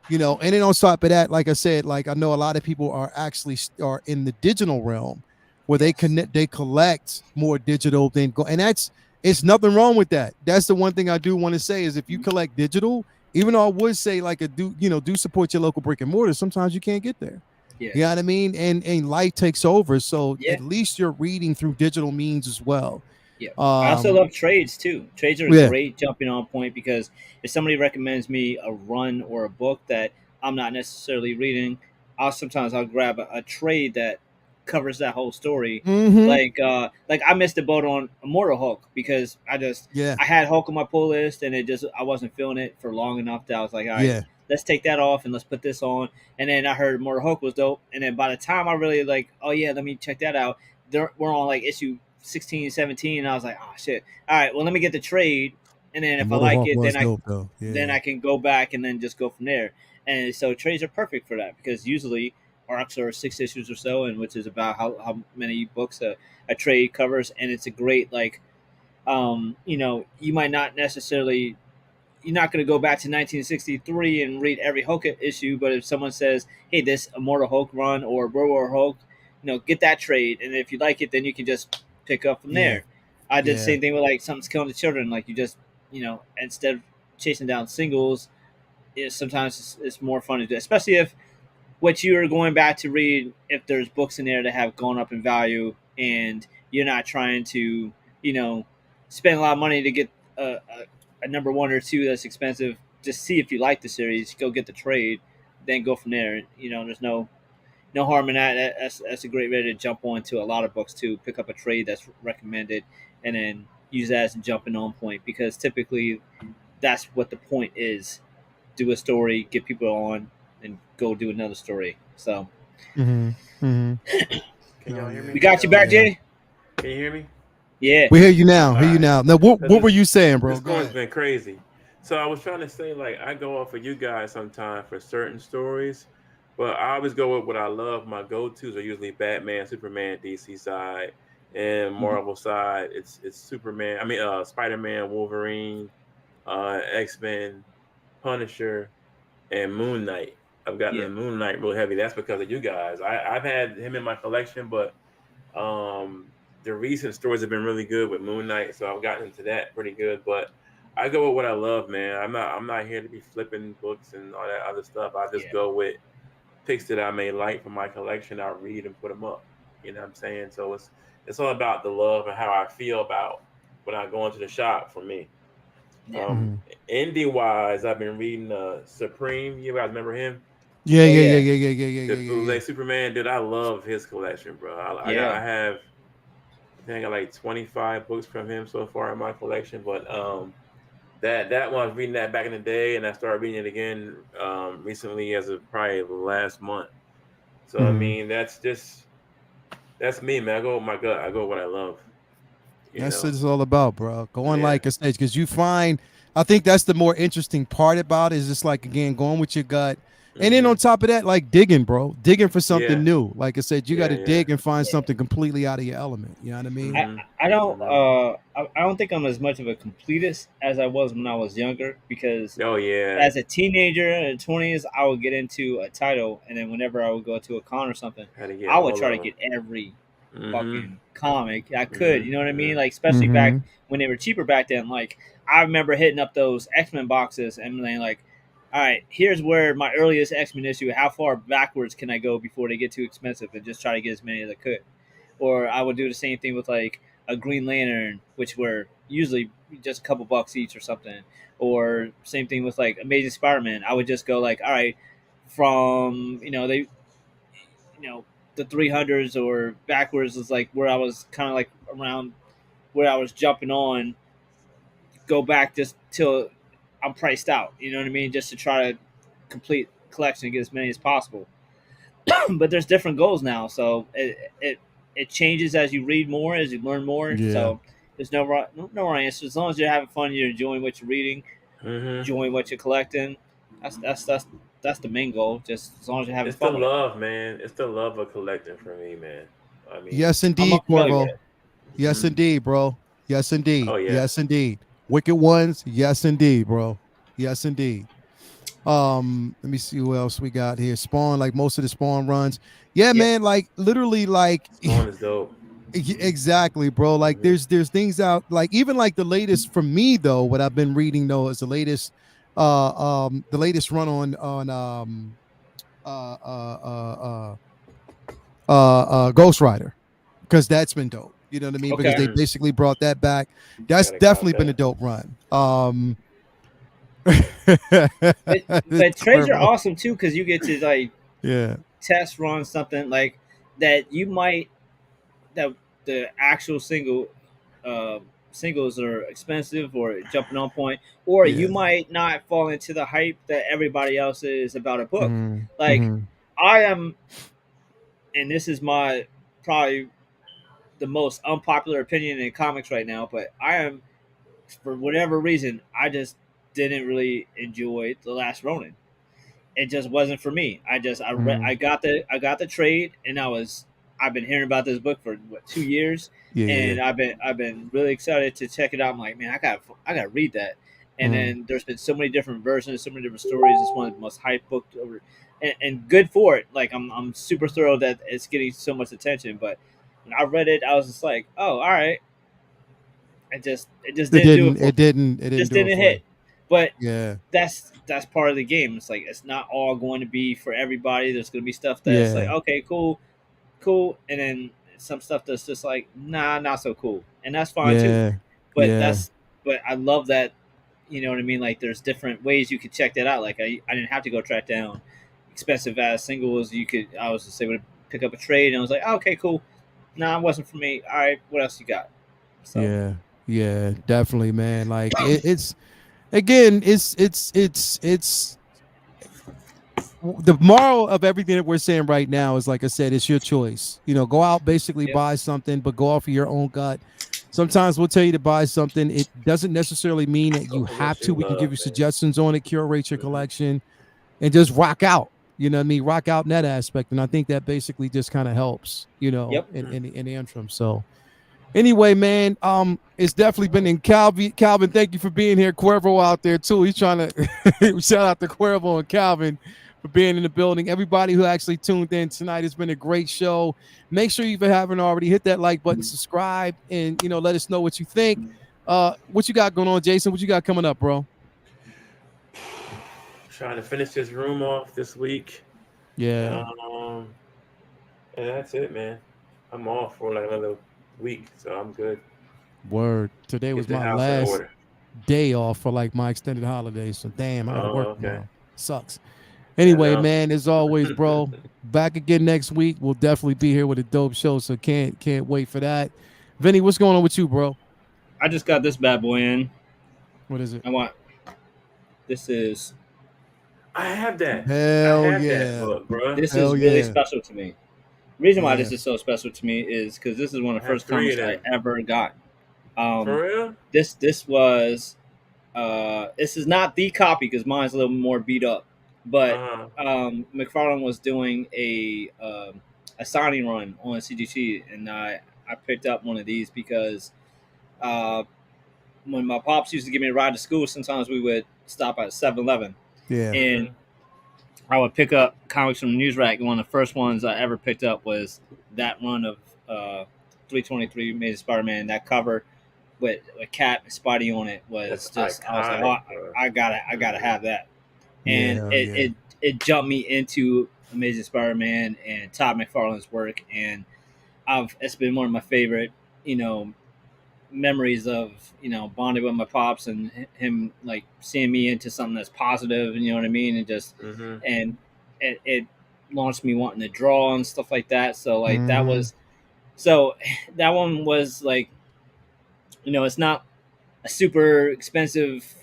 And then on top of that, like I said, like I know a lot of people are actually are in the digital realm where Yes. they collect more digital than go, and that's it's nothing wrong with that. That's the one thing I do want to say is if you collect digital, even though I would say like a do support your local brick and mortar. Sometimes you can't get there. Yeah. You know what I mean? And life takes over, so Yeah. at least you're reading through digital means as well. Yeah. I also Um, love trades too. Trades are a yeah. great jumping on point because if somebody recommends me a run or a book that I'm not necessarily reading, I'll grab a trade that covers that whole story. Mm-hmm. Like I missed the boat on Immortal Hulk because Yeah. I had Hulk on my pull list and I wasn't feeling it for long enough that I was like, all right, Yeah. let's take that off and let's put this on. And then I heard Immortal Hulk was dope. And then by the time I really like, oh yeah, let me check that out, we're on like issue 16, 17, and I was like, oh shit. All right, well let me get the trade, and then if I Immortal like Hawk it, was dope though. then Yeah. I can go back and then just go from there. And so trades are perfect for that because usually arcs are 6 issues or so, and which is about how many books a trade covers, and it's a great like you might not necessarily you're not going to go back to 1963 and read every Hulk issue, but if someone says, "Hey, this Immortal Hulk run or World War Hulk," get that trade, and if you like it, then you can just pick up from Yeah. there. I did the Yeah. same thing with like something's killing the children. Like you just, instead of chasing down singles, sometimes it's more fun to do, especially if what you're going back to read, if there's books in there that have gone up in value, and you're not trying to, you know, spend a lot of money to get a number one or two that's expensive. Just see if you like the series, go get the trade, then go from there. There's no harm in that. That's a great way to jump on to a lot of books too. Pick up a trade that's recommended, and then use that as a jumping on point because typically that's what the point is. Do a story, get people on, and go do another story. So Mm-hmm. Mm-hmm. Can Oh y'all hear we me? got you back, yeah. Jay. Can you hear me? Yeah. We hear you now. All Hear you right. now. Now, what 'Cause what were you saying, bro? this Go one's ahead. been crazy. So I was trying to say, like, I go off of you guys sometimes for certain stories, but I always go with what I love. My go-tos are usually Batman, Superman, DC side, and Mhm. Marvel side. It's Superman. I mean, Spider-Man, Wolverine, X-Men, Punisher, and Moon Knight. I've gotten Yeah. the Moon Knight real heavy. That's because of you guys. I've had him in my collection, but the recent stories have been really good with Moon Knight, so I've gotten into that pretty good. But I go with what I love, man. I'm not here to be flipping books and all that other stuff. I just Yeah. go with picks that I may like from my collection. I'll read and put them up. You know what I'm saying? So it's all about the love and how I feel about when I go into the shop for me. Yeah. Um, Mm-hmm. Indie wise, I've been reading Supreme. You guys remember him? Yeah, Oh yeah, yeah, yeah. yeah, yeah, yeah, The yeah, yeah, yeah. bootleg Superman, dude. I love his collection, bro. Yeah. I have I think I got like 25 books from him so far in my collection. But that one I was reading that back in the day, and I started reading it again recently as of probably last month. So I Mm-hmm. mean, that's me, man. I go with my gut. I go with what I love. You That's what know? it's all about, bro. Going Yeah. like a stage because you find. I think that's the more interesting part about it is just like again going with your gut, and then on Hmm. top of that, like digging, bro, digging for something Yeah. new. Like I said, you got Yeah. to Yeah. dig and find Yeah. something completely out of your element. You know what I mean? I Hmm. I don't Hmm. I don't think I'm as much of a completist as I was when I was younger because Oh yeah. as a teenager in the 20s, I would get into a title, and then whenever I would go to a con or something, Had to get I would all try to of them. get every Hmm. fucking comic I could. Hmm. You know what I mean? Hmm. Like especially back Mm-hmm. when they were cheaper back then. Like I remember hitting up those X-Men boxes and being like, "All right, here's where my earliest X-Men issue. How far backwards can I go before they get too expensive?" And just try to get as many as I could. Or I would do the same thing with like a Green Lantern, which were usually just a couple bucks each or something. Or same thing with like Amazing Spider-Man. I would just go like, all right, from you know the 300s or backwards is like where I was kind of like around where I was jumping on. Go back just till I'm priced out. You know what I mean? Just to try to complete collection and get as many as possible. But there's different goals now, so it changes as you read more, as you learn more. Yeah. So there's no right answer. As long as you're having fun, you're enjoying what you're reading, Hmm. enjoying what you're collecting. That's the main goal. Just as long as you're having It's the fun with it. love, man. It's the love of collecting for me, man. I mean, Yes, I'm indeed, unfamiliar with Corvo. it. Yes, hmm. indeed, bro. Yes, indeed. Oh yeah. Yes, indeed. Wicked ones. Yes, indeed, bro. Yes, indeed. Let me see who else we got here. Spawn, like most of the Spawn runs. Yeah, Yep. man, like literally like Spawn is dope. exactly, bro. Like Mhm. there's things out like even like the latest for me though, what I've been reading though is the latest run on uh Ghost Rider because that's been dope. You know what I mean? Because Okay. they Mhm. basically brought that back. That's Gotta cop definitely been a that. dope run. But It's trades are Cuervo. awesome too because you get to like Yeah. test run something like that you might that the actual uh, singles are expensive or jumping on point, or you Yeah. might not fall into the hype that everybody else is about a book. Hmm. Like Hmm. I am, and this is my probably the most unpopular opinion in comics right now, but I am for whatever reason I just didn't really enjoy the last Ronin. It just wasn't for me. Hmm. I got the trade, and I've been hearing about this book for what 2 years, Yeah. Yeah. and I've been really excited to check it out. I'm like, man, I got to read that. And Mm. then there's been so many different versions, so many different stories. It's one of the most hyped books over, and good for it. Like I'm super thrilled that it's getting so much attention. But when I read it, I was just like, oh, all right. It just It didn't do it didn't. for It me. didn't. It didn't Just do it didn't for you. hit. But Yeah. that's part of the game. It's like it's not all going to be for everybody. There's going to be stuff that's like Yeah. okay, cool, cool, and then some stuff that's just like nah, not so cool, and that's fine too. Yeah. But Yeah. that's but I love that. You know what I mean? Like there's different ways you could check that out. Like I didn't have to go track down expensive ass singles. I was just able to pick up a trade, and I was like, oh, okay, cool. Nah, it wasn't for me. All right, what else you got? So Yeah. Yeah. Definitely, man. Like it's again. It's the moral of everything that we're saying right now is like I said, it's your choice. You know, go out, basically yep, buy something, but go off of your own gut. Sometimes we'll tell you to buy something. It doesn't necessarily mean that you Go for have what to. you We can give love, you man. suggestions on it, curate your Mhm. collection, and just rock out. You know what I mean? Rock out in that aspect. And I think that basically just kind of helps, you know, yep. in the interim. So anyway, man, it's definitely been in Calvin. Calvin, thank you for being here. Cuervo out there too. He's trying to shout out to Cuervo and Calvin for being in the building. Everybody who actually tuned in tonight, has been a great show. Make sure you, if you haven't already, hit that like button, subscribe, and let us know what you think. What you got going on, Jason? What you got coming up, bro? Trying to finish this room off this week. Yeah, Um, and that's it, man. I'm off for like another week, so I'm good. word. Today Get was the my house in last order. day off for like my extended holiday. So damn, I gotta Oh, work okay. tomorrow. Sucks. I Anyway, know. man, as always, bro, back again next week. We'll definitely be here with a dope show, so can't wait for that. Vinny, what's going on with you, bro? I just got this bad boy in. What is it? I want this is I have that. I Hell have that yeah. book, bro. this Hell is really yeah. special to me. The reason why Yeah. this is so special to me is because this is one of I the have first three of comics I them. ever got. Um, For real? this was this is not the copy because mine's a little more beat up, but Uh-huh. McFarlane was doing a signing run on CGC, and I picked up one of these because uh, when my pops used to give me a ride to school, sometimes we would stop at 7-Eleven, Yeah. and Mm-hmm. I would pick up comics from the news rack. And one of the first ones I ever picked up was that run of 323 Amazing Spider-Man. That cover with Cap and Spidey on it That's was just. I was like, oh, iconic, bro. I gotta Mm-hmm. have that, Yeah. and Hell yeah. it jumped me into Amazing Spider-Man and Todd McFarlane's work, and I've it's been one of my favorite, you know, memories of bonding with my pops and him like seeing me into something that's positive, and you know what I mean, and just Mm-hmm. and it launched me wanting to draw and stuff like that. So like Mm-hmm. so that one was like it's not a super expensive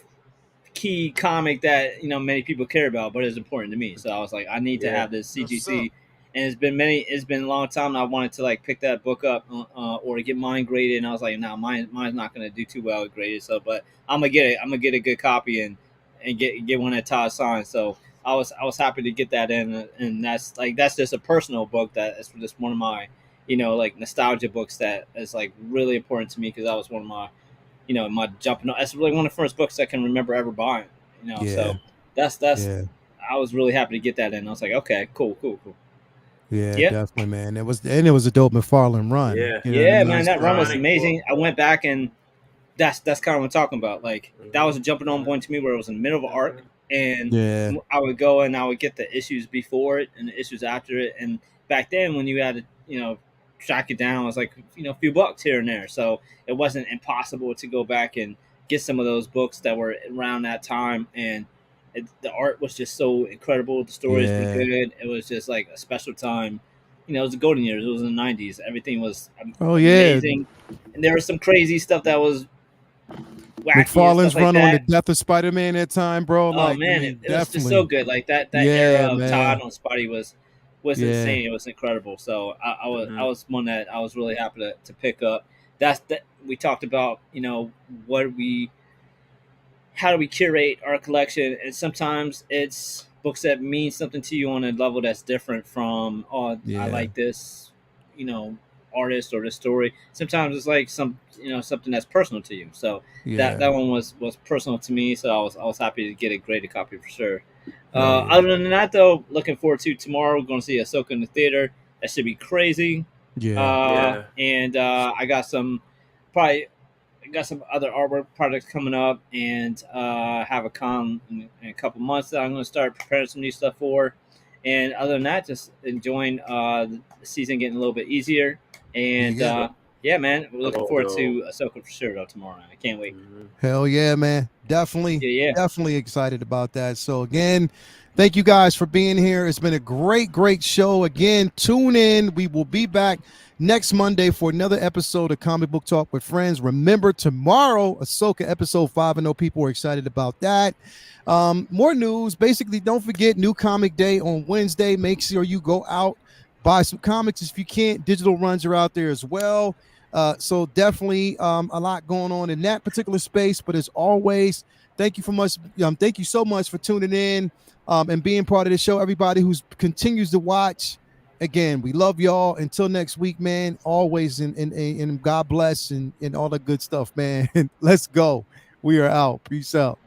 key comic that many people care about, but it's important to me. So I was like, I need to Yeah. have this What's up? CGC, and it's been a long time. And I wanted to like pick that book up or get mine graded, and I was like, no, mine's not gonna do too well graded. So, but I'm gonna get it. I'm gonna get a good copy and get one that Todd signed. So I was happy to get that in, and that's just a personal book that is just one of my like nostalgia books that is like really important to me because that was one of my my jumping. That's really one of the first books I can remember ever buying. Yeah. So That's Yeah. I was really happy to get that in. I was like, okay, cool. Yeah, Yeah, definitely, man. It was a dope McFarlane run. Yeah. You know what I yeah, mean? man, that run was Iconic book. amazing. I went back and that's kind of what I'm talking about. Like that was a jumping on point to me where it was in the middle of an arc, and Yeah. I would go and I would get the issues before it and the issues after it. And back then, when you had to, track it down, it was like a few bucks here and there, so it wasn't impossible to go back and get some of those books that were around that time. And the art was just so incredible. The stories were Yeah. good. It was just like a special time. It was the golden years. It was in the '90s. Everything was Oh yeah. amazing, and there was some crazy stuff that was wacky and stuff McFarlane's like run on the that. death of Spider-Man that time, bro. Oh Like, I man, mean, it was just so definitely. good. Like that era Yeah, of Todd man. on Spidey was Yeah. insane. It was incredible. So I was one that I was really happy to pick up. That's that we talked about. What we how do we curate our collection, and sometimes it's books that mean something to you on a level that's different from, oh, I Yeah. like this you know artist or this story. Sometimes it's like something that's personal to you. So that Yeah. that one was personal to me, so I was happy to get a graded copy for sure. Hell yeah. Other than that, though, looking forward to tomorrow. We're going to see Ahsoka in the theater. That should be crazy. Yeah. Yeah. And I got probably some other artwork projects coming up, and have a con in a couple months that I'm going to start preparing some new stuff for. And other than that, just enjoying the season getting a little bit easier. And Yeah. yeah, man, we're looking Oh, forward no. to Ahsoka for sure though tomorrow night. I can't wait. Hell yeah, man. Definitely, Yeah, yeah. definitely excited about that. So again, thank you guys for being here. It's been a great show. Again, tune in. We will be back next Monday for another episode of Comic Book Talk with Friends. Remember, tomorrow, Ahsoka episode 5. I know people are excited about that. More news. Basically, don't forget New Comic Day on Wednesday. Make sure you go out, buy some comics if you can't. Digital runs are out there as well. So definitely a lot going on in that particular space. But as always, thank you so much for tuning in and being part of the show. Everybody who continues to watch. Again, we love y'all. Until next week, man. Always in God bless and all the good stuff, man. Let's go. We are out. Peace out.